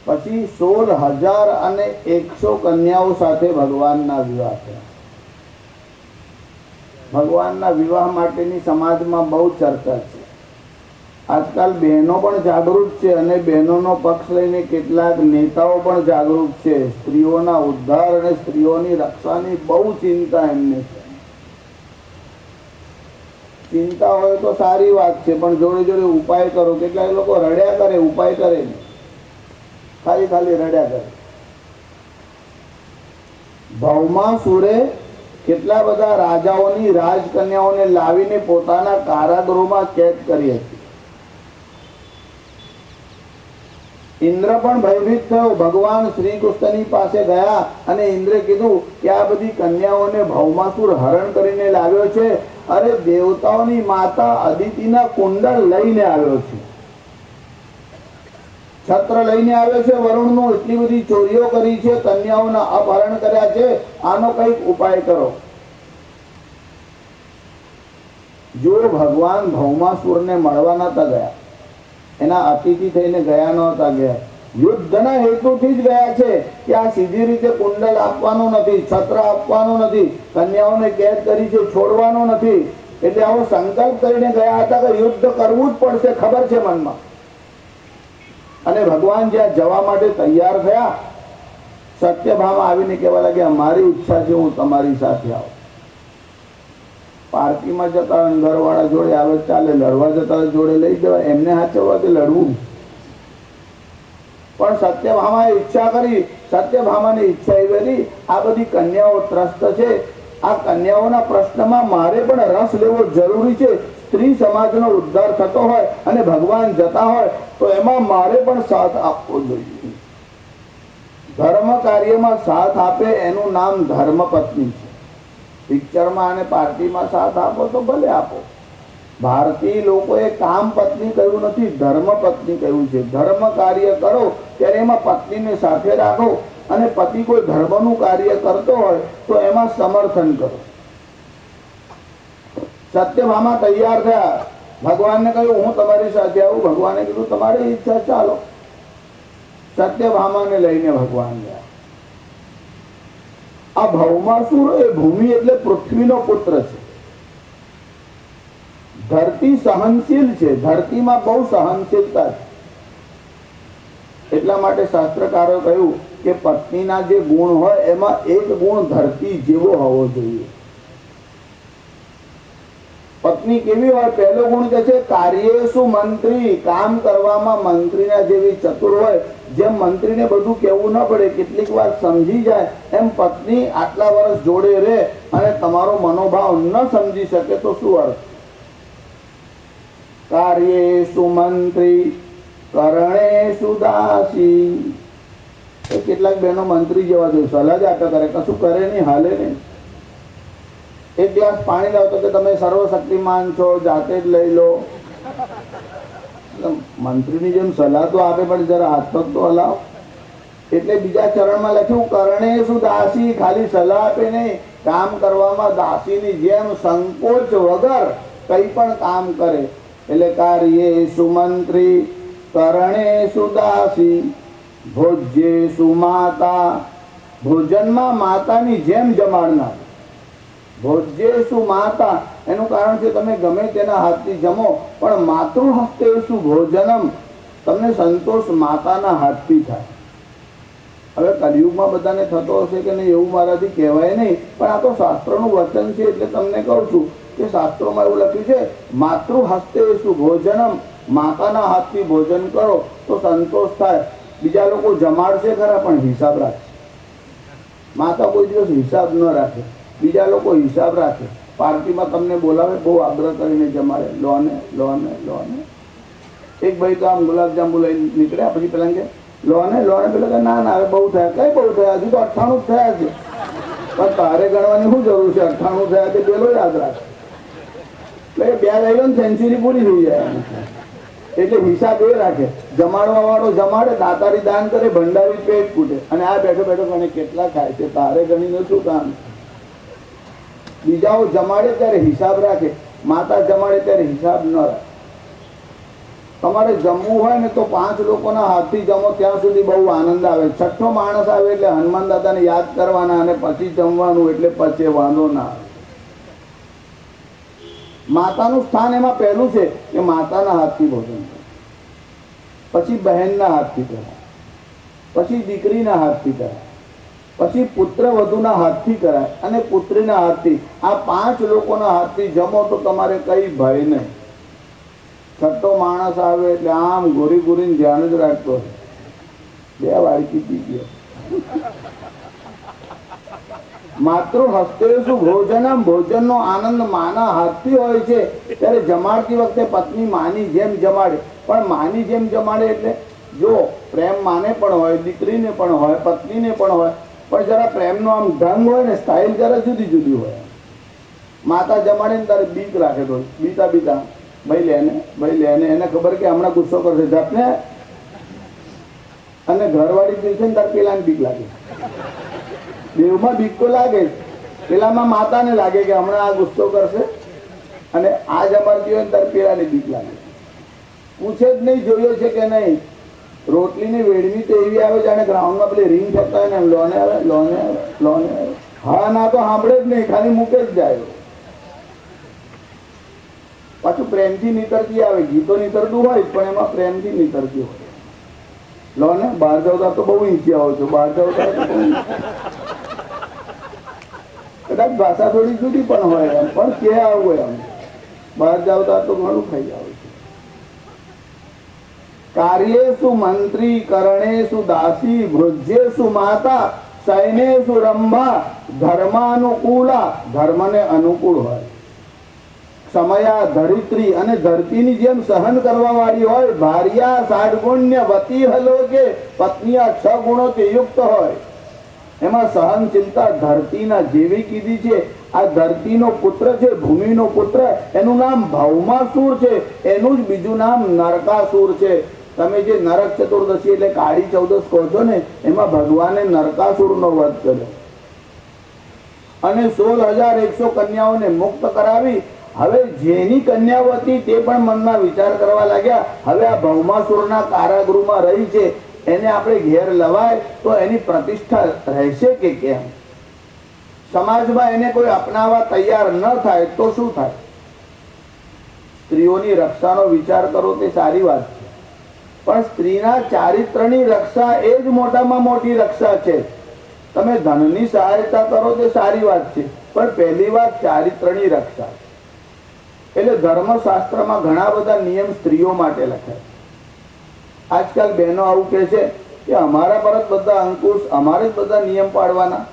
પછી 16,100 કન્યાઓ સાથે ભગવાનના વિવાહ થયા. ભગવાનના વિવાહ માટેની સમાજમાં બહુ ચર્ચા છે. આજકાલ બહેનો પણ જાગૃત છે અને બહેનોનો પક્ષ લઈને કેટલાક નેતાઓ પણ જાગૃત છે. સ્ત્રીઓના ઉદ્ધાર અને સ્ત્રીઓની રક્ષાની બહુ ચિંતા એમને છે. ચિંતા હોય તો સારી વાત છે, પણ જોડે જોડે ઉપાય કરો. કેટલાક લોકો રડ્યા કરે, ઉપાય કરે નહીં, ખાલી ખાલી રડ્યા કરે. ભૌમાસુરે કેટલા બધા રાજાઓની રાજકન્યાઓને લાવીને પોતાના કારાગૃહમાં કેદ કરી હતી. ઇન્દ્ર પણ ભયભીત થયો. ભગવાન શ્રી કૃષ્ણની પાસે ગયા અને ઇન્દ્રે કીધું કે આ બધી કન્યાઓને ભૌમાસુર હરણ કરીને લાવ્યો છે. અરે દેવતાઓની માતા અદિતિના કુંડળ લઈને આવ્યો છે, છત્ર લઈને આવ્યો છે વરુણનું. એટલી બધી ચોરીઓ કરી છે, કન્યાઓના અપહરણ કર્યા છે. આનો કઈક ઉપાય કરો. જો ભગવાન ભૌમાસુરને મળવા નતા ગયા, એના અતિથિ થઈને ગયા નહોતા ગયા, યુદ્ધના હેતુથી જ ગયા છે કે આ સીધી રીતે કુંડલ આપવાનું નથી, છત્ર આપવાનું નથી, કન્યાઓને કેદ કરી છે, છોડવાનો નથી. એટલે આવો સંકલ્પ કરીને ગયા હતા કે યુદ્ધ કરવું જ પડશે, ખબર છે મનમાં. અને ભગવાન જ્યાં જવા માટે તૈયાર થયા, સત્યભામા આવીને કહેવા લાગ્યા મારી ઈચ્છા છે હું તમારી સાથે આવું. પાર્ટીમાં જતા ઘરવાળા જોડે આવે ચાલે, લડવા જતા જોડે લઈ જવાય, એમને હાચવવા કે લડવું. પણ સત્યભામાએ ઈચ્છા કરી. સત્યભામાની ઈચ્છા એવી હતી, આ બધી કન્યાઓ ત્રસ્ત છે, આ કન્યાઓના પ્રશ્નમાં મારે પણ રસ લેવો જરૂરી છે. સ્ત્રી સમાજનો ઉદ્ધાર થતો હોય અને ભગવાન જતા હોય તો એમાં મારે પણ સાથ આપવો જોઈએ. ધર્મ કાર્યમાં સાથ આપે એનું નામ ધર્મપત્ની છે. પિક્ચરમાં અને પાર્ટીમાં સાથ આપો તો ભલે આપો. ભારતીય લોકોએ કામ પત્ની કહ્યું નથી, ધર્મ પત્ની કહ્યું છે. ધર્મ કાર્ય કરો ત્યારે એમાં પત્નીને સાથે રાખો, અને પતિ કોઈ ધર્મનું કાર્ય કરતો હોય તો એમાં સમર્થન કરો. સત્યભામા તૈયાર થયા. ભગવાનને કહ્યું હું તમારી સાથે આવું. ભગવાને કીધું તમારી ઈચ્છા, ચાલો. સત્યભામાને લઈને ભગવાન ગયા. આ ભૌમાસુર એ ભૂમિ એટલે પૃથ્વીનો પુત્ર છે. ધરતી સહનશીલ છે, ધરતીમાં બહુ સહનશીલતા છે. એટલા માટે શાસ્ત્રકારો કહ્યું કે પત્નીના જે ગુણ હોય એમાં એક ગુણ ધરતી જેવો હોવો જોઈએ. પત્ની કેવી હોય? પહેલો ગુણ કે છે કાર્યેષુ મંત્રી, કામ કરવામાં મંત્રીના જેવી ચતુર હોય. જેમ મંત્રીને બધું કહેવું ન પડે, કેટલીક વાર સમજી જાય, એમ પત્ની આટલા વર્ષ જોડે રહે અને તમારો મનોભાવ ન સમજી શકે તો શું અર્થ? કાર્યેષુ મંત્રી કરણેષુ દાસી. કેટલાક બહેનો મંત્રી જેવા જોઈએ, સલાહ જ આપે કરે, કશું કરે નહીં, હાલે નહીં. એક ગ્લાસ પાણી લાવ તો કે તમે સર્વશક્તિમાન છો, જાતે જ લઈ લો. મંત્રીની જેમ સલાહ તો આપે, પણ જરા હાથ પગ તો હલાવ. એટલે બીજા ચરણમાં લખ્યું કરણેષુ દાસી, ખાલી સલાહ આપે નહીં, કામ કરવામાં દાસીની જેમ સંકોચ વગર કઈ પણ કામ કરે. એટલે કાર્યેષુ મંત્રી કરણેષુ દાસી ભોજ્યેષુ માતા, ભોજનમાં માતાની જેમ જમાડનાર. ભોજ્યેષુ માતા એનું કારણ છે તમે ગમે તેના હાથથી જમો, પણ માતૃહસ્તેષુ ભોજનમ, તમને સંતોષ માતાના હાથથી થાય. હવે કલિયુગમાં બધાને થતો હશે કે નહીં એવું મારાથી કહેવાય નહીં, પણ આ તો શાસ્ત્રનું વચન છે એટલે તમને કહું છું કે શાસ્ત્રોમાં એવું લખ્યું છે માતૃહસ્તેષુ ભોજનમ, માતાના હાથથી ભોજન કરો તો સંતોષ થાય. બીજા લોકો જમાડશે ખરા પણ હિસાબ રાખશે. માતા કોઈ દિવસ હિસાબ ન રાખે, બીજા લોકો હિસાબ રાખે. પાર્ટીમાં તમને બોલાવે, બહુ આગ્રહ કરીને જમાડે, લોને લોને લોને. એક ભાઈ તો આમ ગુલાબજાંબુ લઈને નીકળ્યા, પછી પેલા કે લોને લોને, પેલા કે ના ના હવે બહુ થયા. કઈ બહુ થયા? હજુ તો 98 થયા છે. પણ તારે ગણવાની શું જરૂર છે? 98 થયા તે પેલો યાદ રાખે. એટલે 2 લઈ લો ને સેન્ચુરી પૂરી થઈ જાય. એટલે હિસાબ એ રાખે. જમાડવા વાળો જમાડે, દાતારી દાન કરે, ભંડારી પેટ ફૂટે, અને આ બેઠો બેઠો મને કેટલા ખાય છે તારે ગણીને શું કામ? બીજાઓ જમાડે ત્યારે હિસાબ રાખે, માતા જમાડે ત્યારે હિસાબ ન રાખે. તમારે જમવું હોય ને તો 5 લોકોના હાથથી જમો, ત્યાં સુધી બહુ આનંદ આવે. 6થો માણસ આવે એટલે હનુમાન દાદાને યાદ કરવાના અને પછી જમવાનું, એટલે પછી વાંધો ના આવે. માતાનું સ્થાન એમાં પહેલું છે કે માતાના હાથથી ભોજન કરે, પછી બહેનના હાથથી કરાય, પછી દીકરીના હાથથી કરાય, પછી પુત્ર વધુના હાથથી કરાય અને પુત્રીના હાથથી. આ 5 લોકોના હાથથી જમો તો તમારે કઈ ભય નહીં. છઠ્ઠો માણસ આવે એટલે આમ ગોરી ગોરીને ધ્યાન જ રાખતો હોય, 2 વાડકી પી ગયો. માતૃ હસ્તેષુ ભોજનમ, ભોજનનો આનંદ માના હાથથી હોય છે. ત્યારે જમાડતી વખતે પત્ની માની જેમ જમાડે. પણ માની જેમ જમાડે એટલે જો પ્રેમ માને પણ હોય, દીકરીને પણ હોય, પત્નીને પણ હોય, પણ જરા પ્રેમનો આમ ઢંગ હોય ને, સ્ટાઇલ જરા જુદી જુદી હોય. માતા જમાડે ને તારે બીક રાખે, તો બીતા બીતા ભાઈ લે ને, એને ખબર કે હમણાં ગુસ્સો કરશે જાતને, અને ઘરવાળી પીરશે ને તારે પેલાને બીક લાગે. દેવમાં બીક તો લાગે જ, પેલામાં માતાને લાગે કે હમણાં આ ગુસ્સો કરશે, અને આ જમાડતી હોય તારે પેલાને બીક લાગે. પૂછે જ નહીં જોયો છે કે નહીં. રોટલીની વેડમી તો એવી આવે જાણે ગ્રાઉન્ડમાં પેલી રીંગ ફરતા હોય ને, લોને આવે લોને આવે લોને આવે. હા ના તો સાંભળે જ નહીં, ખાલી મૂકે જ જાય. પાછું પ્રેમથી નીતરતી આવે. ગીતો નીતરતું હોય પણ એમાં પ્રેમથી નીતરતી હોય. લો ને, બહાર જવતા તો બહુ ઈંચી આવો છો, બહાર જવતા કદાચ ભાષા થોડી જુદી પણ હોય એમ, પણ કે આવું એમ બહાર જવતા તો ઘણું ખાઈ આવું છે. કાર્યેષુ મંત્રી, કરણેષુ દાસી, ભૃજ્યેષુ માતા, સૈનેષુ રંભા, ધર્માનુકૂલા, ધર્મને અનુકૂળ હોય. સમયા ધરિત્રી, અને ધરતીની જેમ સહન કરવા વાળી હોય. ભાર્યા સાડગુણ્ય વતી હલોકે, પત્નીયા 6 ગુણોથી યુક્ત હોય. એમાં સહનશીલતા ધરતીના જેવી કીધી છે. આ ધરતીનો પુત્ર છે, ભૂમિનો પુત્ર, એનું નામ ભૌમાસુર છે, એનું જ બીજું નામ નરકાસુર છે. તમે જે નરક ચતુર્દશી એટલે કાળી ચૌદશ કહો છો ને, એમાં ભગવાને નરકાસુરનો વધ કર્યો અને 16,100 કન્યાઓને મુક્ત કરાવી. હવે જેની કન્યાઓ હતી તે પણ મનમાં વિચાર કરવા લાગ્યા, હવે આ ભૌમાસુરના કારાગૃહમાં રહી છે, એને આપણે ઘેર લવાય તો એની પ્રતિષ્ઠા રહેશે કે કેમ? સમાજમાં એને કોઈ અપનાવવા તૈયાર ન થાય તો શું થાય? સ્ત્રીઓની રક્ષાનો વિચાર કરો તે સારી વાત છે, પણ સ્ત્રીના ચારિત્રની રક્ષા એ જ મોટામાં મોટી રક્ષા છે. તમે ધનની સહાયતા કરો તે સારી વાત છે, પણ પહેલી વાત ચારિત્રની રક્ષા. એટલે ધર્મશાસ્ત્રમાં ઘણા બધા નિયમ સ્ત્રીઓ માટે લખાય. આજકાલ બહેનો આવું કહે છે કે અમારા પર જ બધા અંકુશ, અમારે જ બધા નિયમ પાડવાના.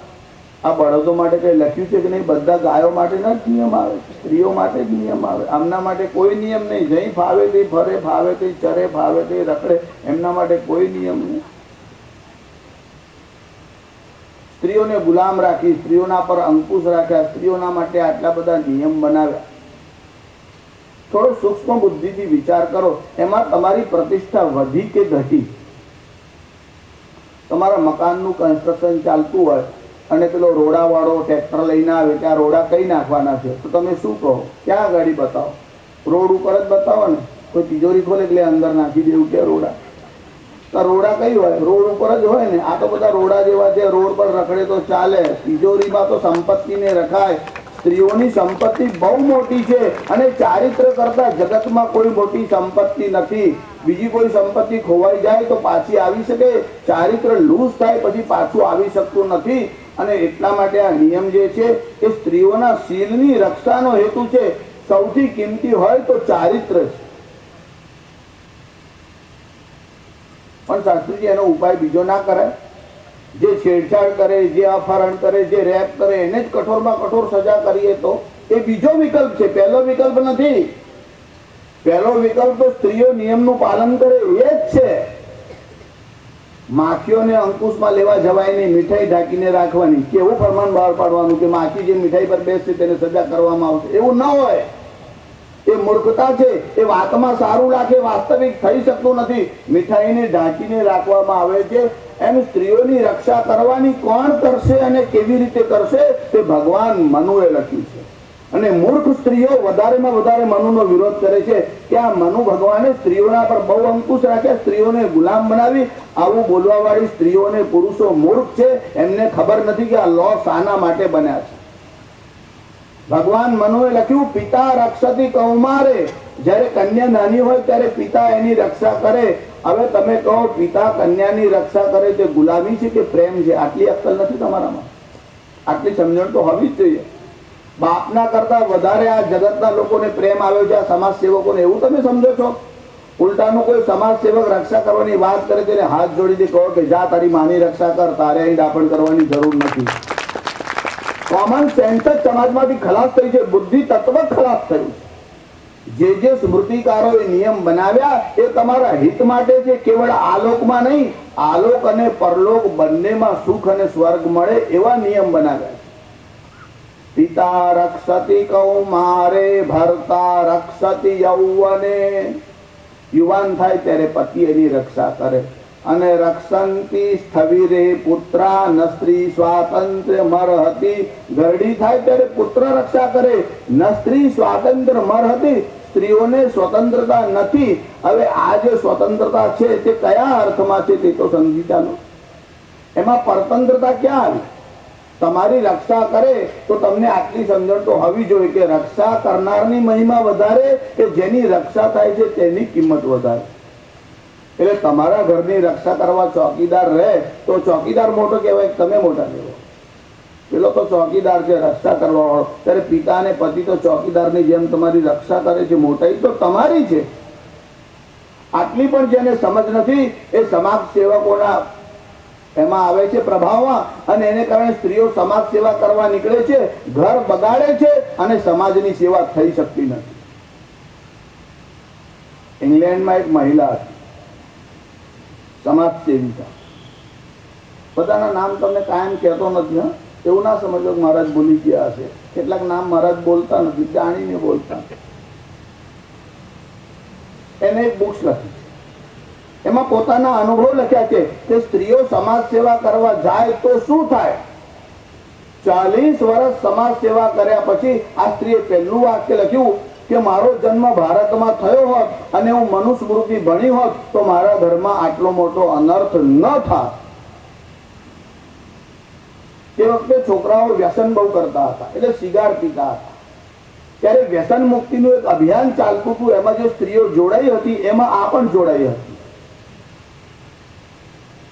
આ બળદો માટે કઈ લખ્યું છે કે નહીં? બધા ગાયો માટે જ નિયમ આવે, સ્ત્રીઓ માટે જ નિયમ આવે. આમના માટે કોઈ નિયમ નહીં. જઈ ફાવે તે ફરે, ફાવે તે ચરે, ફાવે તે રખડે, એમના માટે કોઈ નિયમ નહીં. સ્ત્રીઓને ગુલામ રાખી, સ્ત્રીઓના પર અંકુશ રાખ્યા, સ્ત્રીઓના માટે આટલા બધા નિયમ બનાવ્યા. થોડો સૂક્ષ્મ બુદ્ધિથી વિચાર કરો, એમાં તમારી પ્રતિષ્ઠા વધી કે ઘટી? તમારા મકાનનું કન્સ્ટ્રક્શન ચાલતું હોય અને પેલો રોડાવાળો ટ્રેક્ટર લઈને આવે, ત્યાં રોડા કઈ નાખવાના છે તો તમે શું કહો? ક્યાં ગાડી બતાવો? રોડ ઉપર જ બતાવો ને. કોઈ તિજોરી ખોલે એટલે અંદર નાખી દેવું કે રોડા? તો રોડા કઈ હોય? રોડ ઉપર જ હોય ને. આ તો બધા રોડા જેવા છે, રોડ પર રખડે તો ચાલે. તિજોરીમાં તો સંપત્તિને રખાય. સ્ત્રીઓની સંપત્તિ બહુ મોટી છે, અને ચારિત્ર કરતા જગતમાં કોઈ મોટી સંપત્તિ નથી. બીજી કોઈ સંપત્તિ ખોવાઈ જાય તો પાછી આવી શકે, ચારિત્ર લૂઝ થાય પછી પાછું આવી શકતું નથી. અને એટલા માટે આ નિયમ જે છે એ સ્ત્રીઓના શીલની રક્ષાનો હેતુ છે. સૌથી કિંમતી હોય તો ચારિત્ર છે. પણ શાસ્ત્રીજી એનો ઉપાય બીજો ના કરાય? જે છેડછાડ કરે, જે અપહરણ કરે, જે રેપ કરે, એને જ કઠોરમાં કઠોર સજા કરીએ તો એ બીજો વિકલ્પ છે, પહેલો વિકલ્પ નથી. પહેલો વિકલ્પ તો સ્ત્રીઓ નિયમનું પાલન કરે એ જ છે. માખીઓને અંકુશમાં લેવા જવાય નહીં, મીઠાઈ ઢાંકીને રાખવાની. કેવું ફરમાન બહાર પાડવાનું કે માખી જે મીઠાઈ પર બેસશે તેને સજા કરવામાં આવશે? એવું ન હોય. એ મૂર્ખતા છે. એ વાતમાં સારું લાગે, વાસ્તવિક થઈ શકતું નથી. મીઠાઈને ઢાંકીને રાખવામાં આવે છે. એમ સ્ત્રીઓની રક્ષા કરવાની કોણ કરશે અને કેવી રીતે કરશે તે ભગવાન મનુએ લખ્યું છે. અને મૂર્ખ સ્ત્રીઓ વધારેમાં વધારે મનુનો વિરોધ કરે છે કે આ મનુ ભગવાને સ્ત્રીઓના પર બહુ અંકુશ રાખ્યા, સ્ત્રીઓને ગુલામ બનાવી. આવું બોલવા વાળી સ્ત્રીઓને પુરુષો મૂર્ખ છે, એમને ખબર નથી કે આ લો શાના માટે બન્યા છે. ભગવાન મનુએ લખ્યું પિતા રક્ષતી કૌમારે, જ્યારે કન્યા નાની હોય ત્યારે પિતા એની રક્ષા કરે. હવે તમે કહો પિતા કન્યાની રક્ષા કરે તે ગુલામી છે કે પ્રેમ છે? આટલી અક્કલ નથી તમારામાં? આટલી સમજણ તો હોવી જ જોઈએ. બાપના કરતા વધારે આ જગતના લોકોને પ્રેમ આવ્યો છે, આ સમાજ સેવકોને, એવું તમે સમજો છો? ઉલટાનું કોઈ સમાજ સેવક રક્ષા કરવાની વાત કરે તેને હાથ જોડીને કહો કે જા તારી માની રક્ષા કર, તારે અહીં દાપણ કરવાની જરૂર નથી. કોમન સેન્સ જ સમાજમાંથી ખલાસ થઈ છે, બુદ્ધિ તત્વ ખલાસ થયું છે. જે સ્મૃતિકારોએ નિયમ બનાવ્યા એ તમારા હિત માટે છે, કેવળ આલોકમાં નહીં, આલોક અને પરલોક બંનેમાં સુખ અને સ્વર્ગ મળે એવા નિયમ બનાવ્યા છે. પિતા રક્ષતી કૌમારે ભર્તા રક્ષતી યૌવને, યુવાન થાય ત્યારે પતિ એની રક્ષા કરે. અને રક્ષંતી સ્થવિરે પુત્રા ન સ્ત્રી સ્વાતંત્ર્ય મરહતી, ગરડી થાય ત્યારે પુત્ર રક્ષા કરે, ન સ્ત્રી સ્વાતંત્ર્ય મરહતી, સ્ત્રીઓને સ્વતંત્રતા નથી. હવે આ જે સ્વતંત્રતા છે તે કયા અર્થમાં છે તે તો સમજી ચાલો. એમાં પરતંત્રતા ક્યાં આવી? તમારી રક્ષા કરે તો તમને આટલી સમજણ તો હોવી જોઈએ કે રક્ષા કરનારની મહિમા વધારે કે જેની રક્ષા થાય છે તેની કિંમત વધારે. એટલે તમારા ઘરની રક્ષા કરવા ચોકીદાર રહે તો ચોકીદાર મોટો કહેવાય, તમે મોટા કહેવાય. પેલો તો ચોકીદાર છે રક્ષા કરવા વાળો, ત્યારે પિતા અને પતિ તો ચોકીદારની જેમ તમારી રક્ષા કરે છે, મોટાઈ તો તમારી છે. આટલી પણ જેને સમજ નથી એ સમાજ સેવકોના એમાં આવે છે પ્રભાવમાં, અને એને કારણે સ્ત્રીઓ સમાજ સેવા કરવા નીકળે છે, ઘર બગાડે છે અને સમાજની સેવા થઈ શકતી નથી. ઇંગ્લેન્ડમાં એક મહિલા હતી, સમાજ સેવિકા. બધાના નામ તમને કાયમ કહેતો નથી, એવું ના સમજો મહારાજ ભૂલી ગયા હશે. કેટલાક નામ મહારાજ બોલતા નથી, જાણીને બોલતા. એને એક બુક્સ લખી, એમાં પોતાના અનુભવ લખ્યા છે કે સ્ત્રીઓ સમાજ સેવા કરવા જાય તો શું થાય. 40 વર્ષ સમાજ સેવા કર્યા પછી આ સ્ત્રીએ પહેલું વાક્ય લખ્યું કે મારો જન્મ ભારતમાં થયો હોત અને હું મનુસ્મૃતિ ભણી હોત તો મારા ઘરમાં આટલો મોટો અનર્થ ન થાત. તે વખતે છોકરાઓ વ્યસન બહુ કરતા હતા, એટલે સિગાર પીતા હતા. ત્યારે વ્યસન મુક્તિનું એક અભિયાન ચાલતું હતું, એમાં જે સ્ત્રીઓ જોડાઈ હતી એમાં આ પણ જોડાઈ હતી.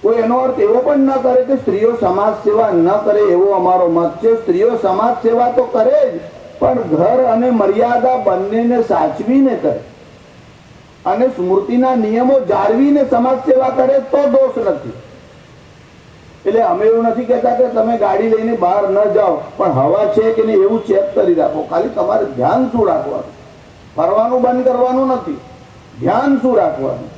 કોઈ એનો અર્થ એવો પણ ન કરે કે સ્ત્રીઓ સમાજ સેવા ન કરે એવો અમારો મત છે. સ્ત્રીઓ સમાજ સેવા તો કરે જ, પણ ઘર અને મર્યાદા બંનેને સાચવીને કરે અને સ્મૃતિના નિયમો જાળવીને સમાજ સેવા કરે તો દોષ નથી. એટલે અમે એવું નથી કહેતા કે તમે ગાડી લઈને બહાર ન જાઓ, પણ હવા છે કે નહીં એવું ચેક કરી રાખો. ખાલી તમારે ધ્યાન શું રાખવાનું, ફરવાનું બંધ કરવાનું નથી, ધ્યાન શું રાખવાનું.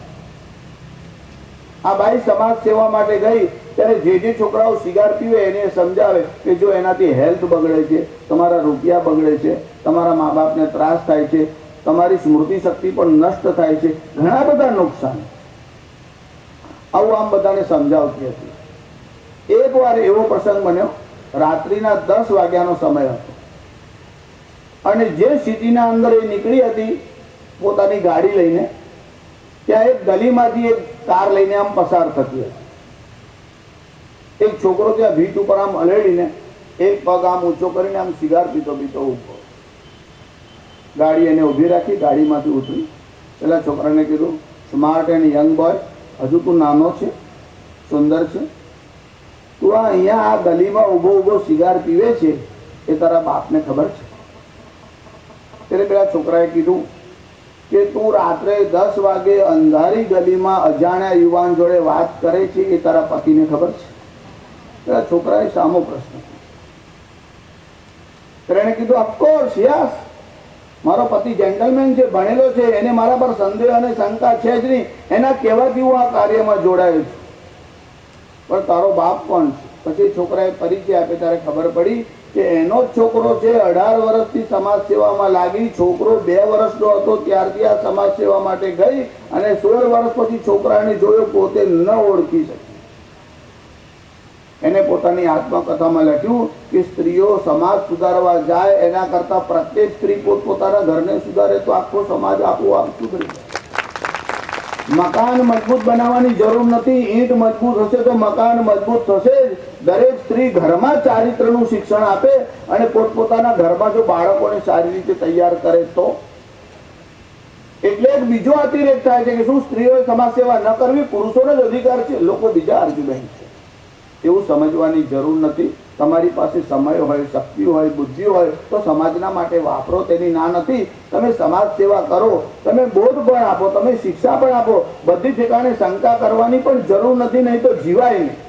આ બાઈ સમાજ સેવા માટે ગઈ ત્યારે જે છોકરાઓ સિગાર પીવે એને સમજાવે કે જો એનાથી હેલ્થ બગડે છે, તમારા રૂપિયા બગડે છે, તમારા મા બાપને ત્રાસ થાય છે, તમારી સ્મૃતિ શક્તિ પણ નષ્ટ થાય છે, ઘણા બધા નુકસાન. આવું આમ બધાને સમજાવતી હતી. એક વાર એવો પ્રસંગ બન્યો, રાત્રિના 10 વાગ્યાનો સમય હતો અને જે સિટીના અંદર એ નીકળી હતી પોતાની ગાડી લઈને, ત્યાં એક ગલીમાંથી એક કાર લઈને આમ પસાર થતી હતી. એક છોકરો ત્યાં ભીત ઉપર આમ અલેડીને એક પગ આમ ઊંચો કરીને આમ સિગાર પીતો પીતો ઉભો. ગાડી એને ઊભી રાખી, ગાડીમાંથી ઉતરી. પેલા છોકરાને કીધું, સ્માર્ટ એન્ડ યંગ બોય, હજુ તું નાનો છે, સુંદર છે, તું આ અહીંયા આ ગલીમાં ઊભો ઊભો સિગાર પીવે છે એ તારા બાપને ખબર છે? ત્યારે પેલા છોકરાએ કીધું કે તું રાત્રે 10 વાગે અંધારી ગલીમાં અજાણ્યા યુવાન જોડે વાત કરે છે એ તારા પતિને ખબર છે? પેલા છોકરાએ સામો પ્રશ્ન કર્યો. એને કીધું ઓફકોર્સ યસ, મારો પતિ જેન્ટલમેન છે, ભણેલો છે, એને મારા પર સંદેહ અને શંકા છે જ નહીં, એના કહેવાથી હું આ કાર્યમાં જોડાયો છું. પણ તારો બાપ કોણ છે? પછી છોકરાએ પરિચય આપે ત્યારે ખબર પડી કે એનો જ છોકરો છે, 18 વર્ષથી સમાજ સેવામાં લાગી. છોકરો 2 વર્ષનો હતો ત્યારથી આ સમાજ સેવા માટે ગઈ અને 16 વર્ષ પછી છોકરાને જોયો, પોતે ન ઓળખી શકી. એને પોતાની આત્મકથામાં લખ્યું કે સ્ત્રીઓ સમાજ સુધારવા જાય એના કરતા પ્રત્યેક સ્ત્રી પોતપોતાના ઘરને સુધારે તો આખો સમાજ આપોઆપ સુધરી જાય. મકાન મજબૂત બનાવવાની જરૂર નથી. ઈંટ મજબૂત હશે તો મકાન મજબૂત થશે જ. દરેક સ્ત્રી ઘરમાં ચારિત્રનું શિક્ષણ આપે અને પોતપોતાના ઘરમાં જો બાળકોને સારી રીતે તૈયાર કરે તો. એટલે એક બીજો અતિરેક થાય છે કે શું સ્ત્રીઓએ સમાજ સેવા ન કરવી, પુરુષોને જ અધિકાર છે. લોકો બીજા આર્ગ્યુમેન્ટ છે. એવું સમજવાની જરૂર નથી. તમારી પાસે સમય હોય, શક્તિ હોય, બુદ્ધિ હોય તો સમાજના માટે વાપરો, તેની ના નથી. તમે સમાજ સેવા કરો, તમે બોધ પણ આપો, તમે શિક્ષા પણ આપો. બધી ઠેકાણે શંકા કરવાની પણ જરૂર નથી, નહીં તો જીવાય નહીં.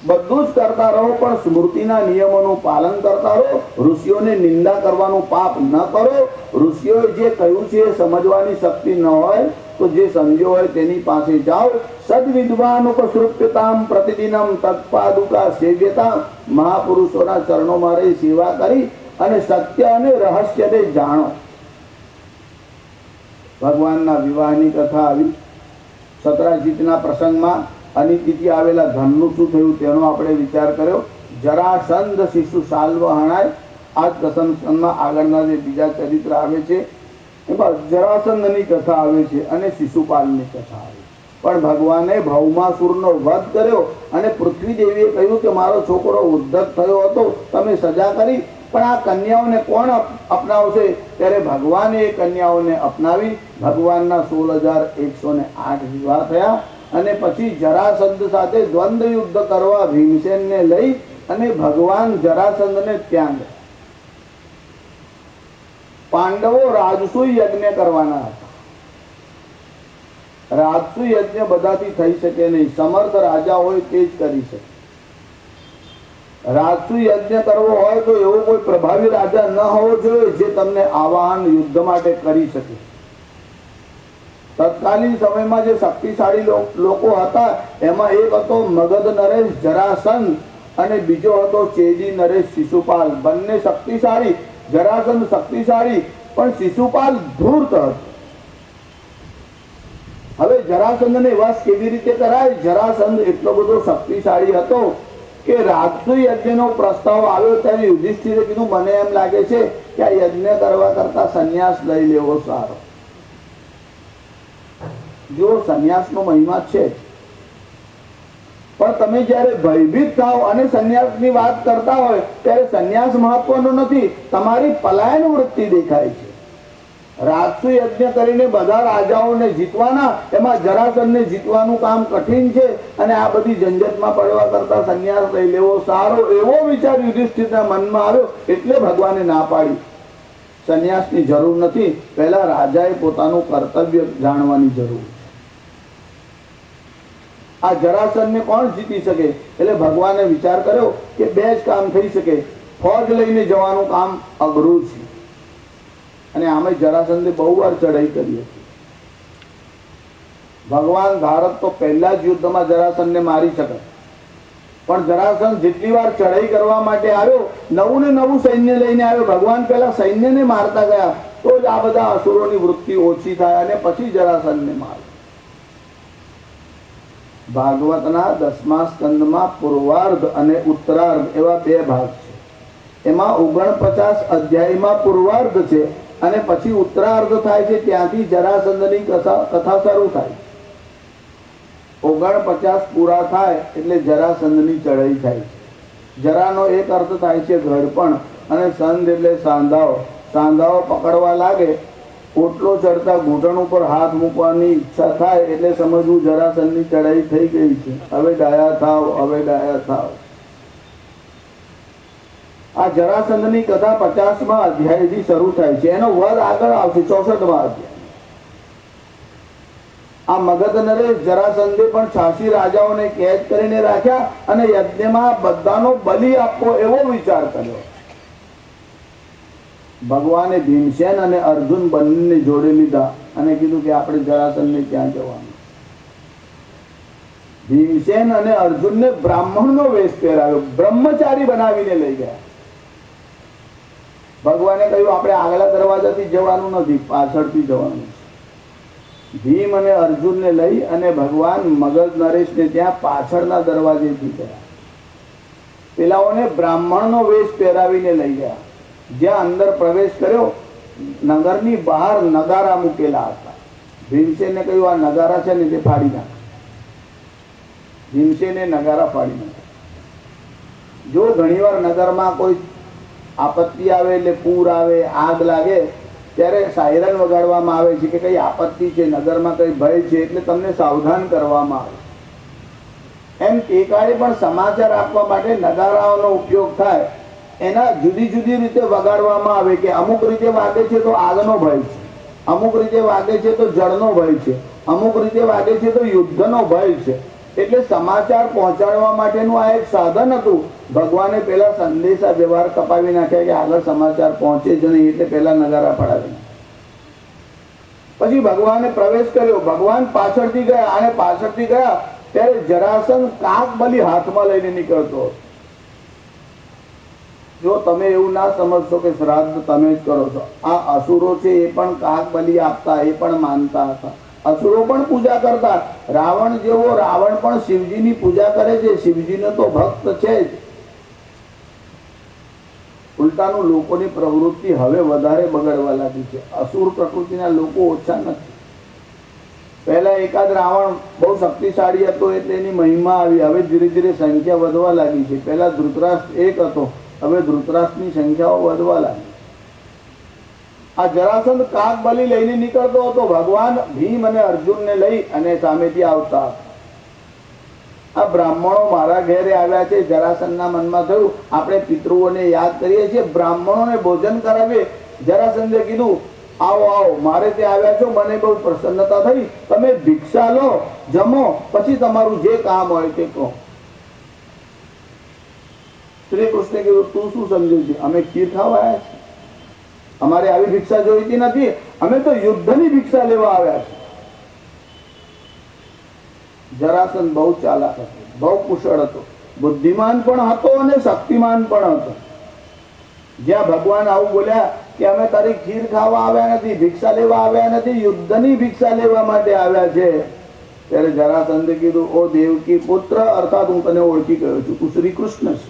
બધું જ કરતા રહો પણ સ્મૃતિના નિયમોનું પાલન કરતા રહો. ઋષિઓને નિંદા કરવાનું પાપ ન કરો. ઋષિઓએ જે કહ્યું છે એ સમજવાની શક્તિ ન હોય તો જે સમજ્યો હોય તેની પાસે જાઓ. સદવિદ્વાન ઉપસૃપ્યતામ પ્રતિદિનમ તત્પાદુકા સેવ્યતા. મહાપુરુષોના ચરણોમાં રહી સેવા કરી અને સત્ય અને રહસ્યને જાણો. ભગવાનના વિવાહની કથા આવી. સતરાજીતના પ્રસંગમાં અનિતિથી આવેલા ધનનું શું થયું તેનો આપણે વિચાર કર્યો. જરાસંધ શિશુ શાલ્વ હણાય. આ પ્રસંગમાં આગળના જે બીજા ચરિત્ર આવે છે એમાં જરાસંધની કથા આવે છે અને શિશુપાલની કથા આવે છે. પણ ભગવાને ભૌમાસુરનો વધ કર્યો અને પૃથ્વી દેવીએ કહ્યું કે મારો છોકરો ઉદ્ધત થયો હતો, તમે સજા કરી, પણ આ કન્યાઓને કોણ અપનાવશે? ત્યારે ભગવાને એ કન્યાઓને અપનાવી. ભગવાનના 16,108 વિવાહ થયા અને પછી જરાસંધ સાથે દ્વંદ્વ યુદ્ધ કરવા ભીમસેનને લઈ અને ભગવાન જરાસંધને ત્યાં ગયા. પાંડવો રાજસૂય યજ્ઞ કરવાના હતા. રાજસુ યજ્ઞ બધાથી થઈ શકે નહીં. સમર્થ રાજા હોય તે જ કરી શકે. રાજસુ યજ્ઞ કરવો હોય તો એવો કોઈ પ્રભાવી રાજા ન હોવો જોઈએ જે તમને આવાહન યુદ્ધ માટે કરી શકે. તત્કાલીન સમયમાં જે શક્તિશાળી લોકો હતા એમાં એક હતો મગધ નરેશ જરાસંધ અને બીજો હતો ચેદી નરેશ શિશુપાલ. બંને શક્તિશાળી. જરાસંધ શક્તિશાળી પણ શિશુપાલ ધૂર્ત હતો. હવે જરાસંધને વશ કેવી રીતે કરાય? જરાસંધ એટલો બધો શક્તિશાળી હતો કે રાજસુ યજ્ઞનો પ્રસ્તાવ આવ્યો ત્યારે યુધિષ્ઠિરે કીધું મને એમ લાગે છે કે આ યજ્ઞ કરવા કરતા સંન્યાસ લઈ લેવો સારો. જો સંન્યાસનો મહિમા છે, પણ તમે જ્યારે ભયભીત થાવ અને સંન્યાસની વાત કરતા હોય ત્યારે સંન્યાસ મહત્વનો નથી, તમારી પલાયન વૃત્તિ દેખાય છે. રાજસુ યજ્ઞ કરીને બધા રાજાઓને જીતવાના, એમાં જરાસંધને જીતવાનું કામ કઠિન છે અને આ બધી ઝંઝટમાં પડવા કરતા સંન્યાસ લઈ લેવો સારો, એવો વિચાર યુધિષ્ઠિરના મનમાં આવ્યો. એટલે ભગવાને ના પાડી. સંન્યાસની જરૂર નથી. પહેલા રાજાએ પોતાનું કર્તવ્ય જાણવાની જરૂર છે. આ જરાસંધને કોણ જીતી શકે? એટલે ભગવાને વિચાર કર્યો કે બે જ કામ થઈ શકે. ફોજ લઈને જવાનું કામ અઘરું છે અને આમે જરાસંધે બહુ વાર ચડાઈ કરી હતી. ભગવાન ધારત તો પહેલા જ યુદ્ધમાં જરાસંધને મારી શકે, પણ જરાસંધ જેટલી વાર ચડાઈ કરવા માટે આવ્યો, નવું ને નવું સૈન્ય લઈને આવ્યો. ભગવાન પહેલા સૈન્યને મારતા ગયા તો જ આ બધા અસુરોની વૃત્તિ ઓછી થાય અને પછી જરાસંધને મારે. ભાગવતના 10મા સ્કંદમાં પૂર્વાર્ધ અને ઉત્તરાર્ધ એવા બે ભાગ છે. એમાં 49 અધ્યાયમાં પૂર્વાર્ધ છે અને પછી ઉત્તરાર્ધ થાય છે. ત્યાંથી જરાસંધની કથા શરૂ થાય. 49 પૂરા થાય એટલે જરાસંધની ચડાઈ થાય છે. જરાનો એક અર્થ થાય છે ઘડપણ અને સંધ એટલે સાંધાઓ. સાંધાઓ પકડવા લાગે, ઓટલો ચડતા ઘૂંટણ ઉપર હાથ મૂકવાની ઈચ્છા થાય એટલે સમજવું જરાસંધની ચડાઈ થઈ ગઈ છે. હવે ડાયા થાવ, હવે ડાયા થાવ. આ જરાસંધની કથા 50મા અધ્યાયથી શરૂ થાય છે. એનો વધ આગળ આવશે 64મા અધ્યાય. આ મગધ નરેશ જરાસંધે પણ 86 રાજાઓને કેદ કરીને રાખ્યા અને યજ્ઞમાં બધાનો બલિ આપવો એવો વિચાર કર્યો. ભગવાને ભીમસેન અને અર્જુન બંને જોડે લીધા અને કીધું કે આપણે જરાસંધને ક્યાં જવાનું. ભીમસેન અને અર્જુનને બ્રાહ્મણનો વેશ પહેરાવ્યો, બ્રહ્મચારી બનાવીને લઈ ગયા. ભગવાને કહ્યું આપણે આગલા દરવાજાથી જવાનું નથી, પાછળથી જવાનું છે. ભીમ અને અર્જુનને લઈ અને ભગવાન મગધ નરેશને ત્યાં પાછળના દરવાજેથી ગયા. પેલાઓને બ્રાહ્મણનો વેશ પહેરાવીને લઈ ગયા. જ્યાં અંદર પ્રવેશ કર્યો, નગરની બહાર નગારા મૂકેલા હતા. ભીમસેને કહ્યું આ નગારા છે ને તે ફાડી નાખ. ભીમસેને નગારા ફાડી નાખ. જો ઘણીવાર નગરમાં કોઈ આપત્તિ આવે એટલે પૂર આવે, આગ લાગે, ત્યારે સાયરન વગાડવામાં આવે છે કે કઈ આપત્તિ છે, નગરમાં કઈ ભય છે, એટલે તમને સાવધાન કરવામાં આવે. એમ તે કાળે પણ સમાચાર આપવા માટે નગારાઓનો ઉપયોગ થાય. એના જુદી જુદી રીતે વગાડવામાં આવે કે અમુક રીતે વાગે છે તો આગનો ભય છે, અમુક રીતે વાગે છે તો જળનો ભય છે, અમુક રીતે વાગે છે તો યુદ્ધનો ભય છે. એટલે સમાચાર પહોંચાડવા માટેનું આ એક સાધન હતું. ભગવાને પેલા સંદેશા વ્યવહાર કપાવી નાખ્યા કે આગળ સમાચાર પહોંચે જ નહીં, એટલે પેલા નગારા પડાવી. પછી ભગવાને પ્રવેશ કર્યો. ભગવાન પાછળથી ગયા અને પાછળથી ગયા ત્યારે જરાસંઘ કાકબલી હાથમાં લઈને નીકળતો. જો તમે એવું ના સમજશો કે શ્રાદ્ધ તમે જ કરો છો, આ અસુરો છે એ પણ કાકબલી આપતા, એ પણ માનતા હતા. અસુરો પણ પૂજા કરતા. રાવણ જેવો, રાવણ પણ શિવજીની પૂજા કરે છે, શિવજીનો તો ભક્ત છે જ. ઉલટાનું લોકોની પ્રવૃત્તિ હવે વધારે બગડવા લાગી છે. અસુર પ્રકૃતિના લોકો ઓછા નથી. પહેલા એકાદ રાવણ બહુ શક્તિશાળી હતો એટલે એની મહિમા આવી. હવે ધીરે ધીરે સંખ્યા વધવા લાગી છે. પહેલા ધૃતરાષ્ટ્ર એક હતો, હવે ધૃતરાષ્ટ્રની સંખ્યાઓ વધવા લાગી. આ જરાસંધ કાકબલી લઈને નીકળતો હતો. ભગવાન ભીમ અને અર્જુનને લઈ અને સામેથી આવતા. આ બ્રાહ્મણો મારા ઘેરે આવ્યા છે. જરાસંધના મનમાં થયું આપણે પિતૃઓને યાદ કરીએ છીએ, બ્રાહ્મણોને ભોજન કરાવીએ. જરાસંધે કીધું આવો આવો, મારે ત્યાં આવ્યા છો, મને બહુ પ્રસન્નતા થઈ. તમે ભિક્ષા લો, જમો, પછી તમારું જે કામ હોય તે કહો. શ્રી કૃષ્ણે કીધું તું શું સમજુ છે? અમે ખીર ખાવા આવ્યા છીએ, અમારે આવી ભિક્ષા જોઈતી નથી, અમે તો યુદ્ધની ભિક્ષા લેવા આવ્યા છીએ. જરાસંધ બહુ ચાલાક હતો, બહુ કુશળ હતો, બુદ્ધિમાન પણ હતો અને શક્તિમાન પણ હતો. જ્યાં ભગવાન આવું બોલ્યા કે અમે તારી ખીર ખાવા આવ્યા નથી, ભિક્ષા લેવા આવ્યા નથી, યુદ્ધની ભિક્ષા લેવા માટે આવ્યા છે, ત્યારે જરાસંધે કીધું ઓ દેવકી પુત્ર, અર્થાત હું તને ઓળખી ગયો છું, તું શ્રી કૃષ્ણ છે.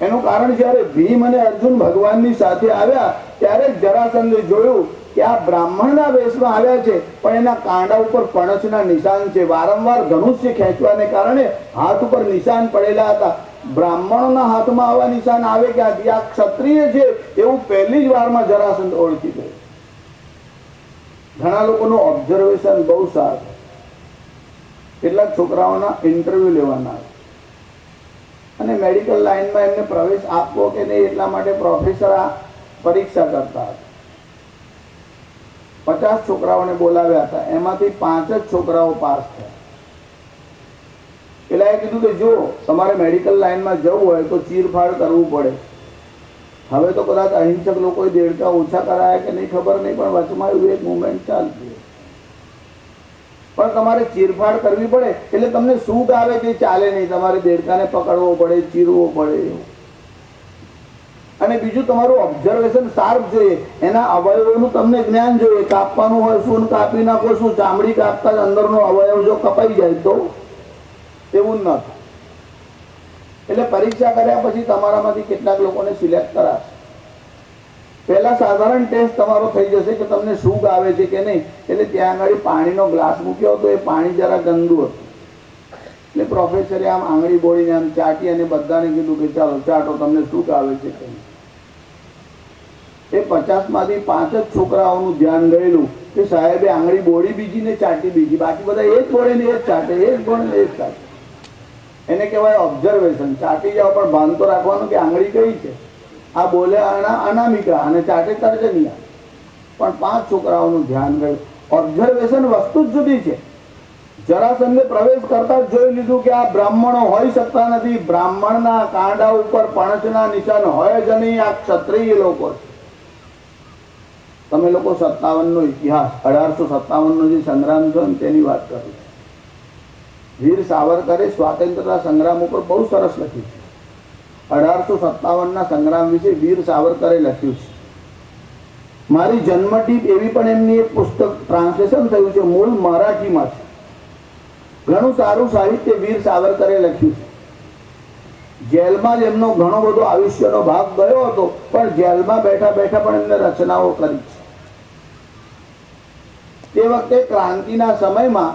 એનું કારણ જ્યારે ભીમ અને અર્જુન ભગવાનની સાથે આવ્યા ત્યારે જરાસંધે જોયું કે આ બ્રાહ્મણના વેશમાં આવ્યા છે, પણ એના કાંડા ઉપર પણછના નિશાન છે. વારંવાર ધનુષ્ય ખેંચવાને કારણે હાથ ઉપર નિશાન પડેલા હતા. બ્રાહ્મણોના હાથમાં આવા નિશાન આવે કે આ ક્ષત્રિય છે એવું પહેલી જ વારમાં જરાસંધ ઓળખી ગયો. ઘણા લોકોનું ઓબ્ઝર્વેશન બહુ સારું. કેટલાક છોકરાઓના ઇન્ટરવ્યુ લેવાના આવે અને મેડિકલ લાઈનમાં એમને પ્રવેશ આપવો કે નહીં એટલા માટે પ્રોફેસર આ પરીક્ષા કરતા હતા. 50 છોકરાઓને બોલાવ્યા હતા, એમાંથી 5 જ છોકરાઓ પાસ થયા. એટલે એ કીધું કે જો તમારે મેડિકલ લાઈનમાં જવું હોય તો ચીરફાડ કરવું પડે. હવે તો કદાચ અહિંસક લોકોએ દેડકા ઓછા કરાયા કે નહીં ખબર નહીં, પણ વચમાં એવું એક મુવમેન્ટ ચાલતી, પણ તમારે ચીરફાડ કરવી પડે. એટલે તમને સૂટ આવે તે ચાલે નહીં, તમારે દેડકાને પકડવો પડે, ચીરવો પડે. અને બીજું તમારું ઓબ્ઝર્વેશન શાર્પ જોઈએ, એના અવયવોનું તમને જ્ઞાન જોઈએ. કાપવાનું હોય શું કાપી નાખો, શું ચામડી કાપતા જ અંદરનો અવયવ જો કપાઈ જાય તો એવું ન થાય. એટલે પરીક્ષા કર્યા પછી તમારામાંથી કેટલાક લોકોને સિલેક્ટ કરાશે. પહેલા સાધારણ ટેસ્ટ તમારો થઈ જશે કે તમને સૂગ આવે છે કે નહીં. એટલે ત્યાં આગળ પાણીનો ગ્લાસ મૂક્યો હતો, એ પાણી જરા ગંદુ હતું. એટલે પ્રોફેસરે આમ આંગળી બોળીને આમ ચાટી અને બધાને કીધું કે ચાલો ચાટો, તમને સૂગ આવે છે કે નહીં. એ 50માંથી 5 જ છોકરાઓનું ધ્યાન ગયેલું કે સાહેબે આંગળી બોળી બીજી ને ચાટી બીજી, બાકી બધા એ જ બોળે ને એ જ ચાટે, એ જ બોળે ને એ જ ચાટે. એને કહેવાય ઓબ્ઝર્વેશન. ચાટી જાઓ પણ ભાન તો રાખવાનું કે આંગળી કઈ છે. આ બોલે અનામિકા અને ચાટે તર્જનિયા. પણ 5 છોકરાઓનું ધ્યાન ગયું. ઓબ્ઝર્વેશન વસ્તુ જ જુદી છે. જરાસંધે પ્રવેશ કરતા જ જોઈ લીધું કે આ બ્રાહ્મણો હોઈ શકતા નથી. બ્રાહ્મણના કાંડા ઉપર પણછના નિશાન હોય જ નહીં, આ ક્ષત્રિય લોકો છે. તમે લોકો 57 નો ઇતિહાસ, 1857 નો જે સંગ્રામ થયો ને તેની વાત કરું. વીર સાવરકરે સ્વાતંત્રતા સંગ્રામ ઉપર બહુ સરસ લખ્યું છે. 1857ના સંગ્રામ વિશે વીર સાવરકરે લખ્યું છે. મારી જન્મટીપ એવી પણ એમની એક પુસ્તક ટ્રાન્સલેશન થયું છે, મૂળ મરાઠીમાં છે. ઘણું સારું સાહિત્ય વીર સાવરકરે લખ્યું છે. જેલમાં જ એમનો ઘણો બધો આયુષ્યનો ભાગ ગયો હતો, પણ જેલમાં બેઠા બેઠા પણ એમને રચનાઓ કરી છે. તે વખતે ક્રાંતિના સમયમાં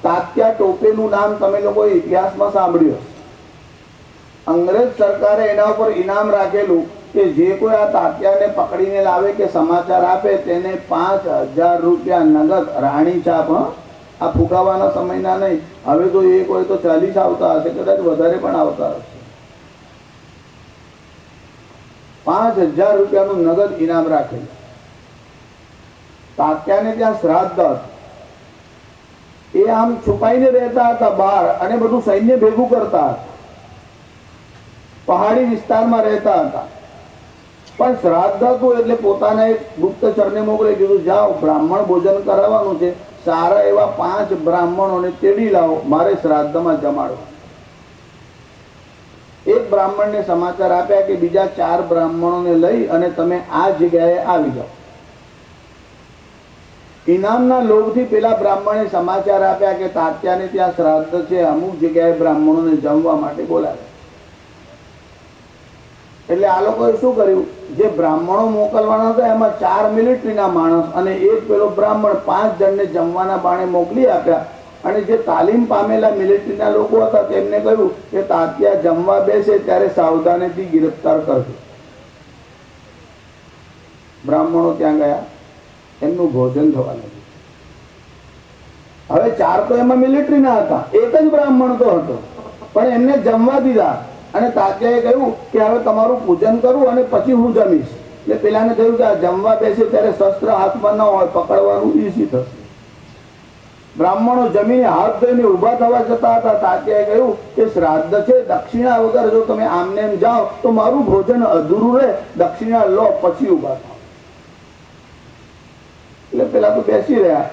તાત્યા ટોપેનું નામ તમે લોકોએ ઇતિહાસમાં સાંભળ્યું હશે. અંગ્રેજ સરકારે એના ઉપર ઇનામ રાખેલું કે જે કોઈ આ તાત્યાને પકડીને લાવે કે સમાચાર આપે તેને 5,000 રૂપિયા નગદ રાણી છાપ. આ ફુગાવાના સમયના નહીં, હવે તો એક હોય તો 40 આવતા હશે, કદાચ વધારે પણ આવતા હશે. 5,000 રૂપિયાનું નગદ ઇનામ રાખેલું. તાત્યાને ત્યાં શ્રાદ્ધ હતું. એ આમ છુપાઈને રહેતા હતા બહાર અને બધું સૈન્ય ભેગું કરતા હતા. પહાડી વિસ્તારમાં રહેતા હતા. પણ શ્રાદ્ધ હતું એટલે પોતાના એક ગુપ્તચરને મોકલી કીધું, જાઓ બ્રાહ્મણ ભોજન કરાવવાનું છે, સારા એવા 5 બ્રાહ્મણોને તેડી લાવો, મારે શ્રાદ્ધમાં જમાડવા. એક બ્રાહ્મણને સમાચાર આપ્યા કે બીજા 4 બ્રાહ્મણોને લઈ અને તમે આ જગ્યાએ આવી જાઓ. ઇનામના લોભથી પેલા બ્રાહ્મણે સમાચાર આપ્યા કે તાત્યાને ત્યાં શ્રાદ્ધ છે, અમુક જગ્યાએ બ્રાહ્મણોને જમવા માટે બોલાવે. એટલે આ લોકોએ શું કર્યું, જે બ્રાહ્મણો મોકલવાના હતા એમાં 4 મિલિટરીના માણસ અને એક પેલો બ્રાહ્મણ 5 જણને જમવાના બાણે મોકલી આપ્યા. અને જે તાલીમ પામેલા મિલિટરીના લોકો હતા તેમને કહ્યું કે તાત્યા જમવા બેસે ત્યારે સાવધાનીથી ગિરફ્તાર કરજો. બ્રાહ્મણો ત્યાં ગયા, એમનું ભોજન થવા લાગ્યું. હવે 4 તો એમાં મિલિટરીના હતા, એક જ બ્રાહ્મણ તો હતો, પણ એમને જમવા દીધા. અને તાત્યાએ કહ્યું કે હવે તમારું પૂજન કરું અને પછી હું જમીશ. એટલે પેલાને કહ્યું કે આ જમવા બેસે ત્યારે શસ્ત્ર હાથમાં ન હોય, પકડવાનું ઈઝી થશે. બ્રાહ્મણો જમીને હાથ ધોઈને ઊભા થવા જતા હતા. તાત્યાએ કહ્યું કે શ્રાદ્ધ છે, દક્ષિણા વગર જો તમે આમને એમ જાઓ તો મારું ભોજન અધૂરું રહે, દક્ષિણા લો પછી ઊભા થાવ. એટલે પેલા તો બેસી રહ્યા,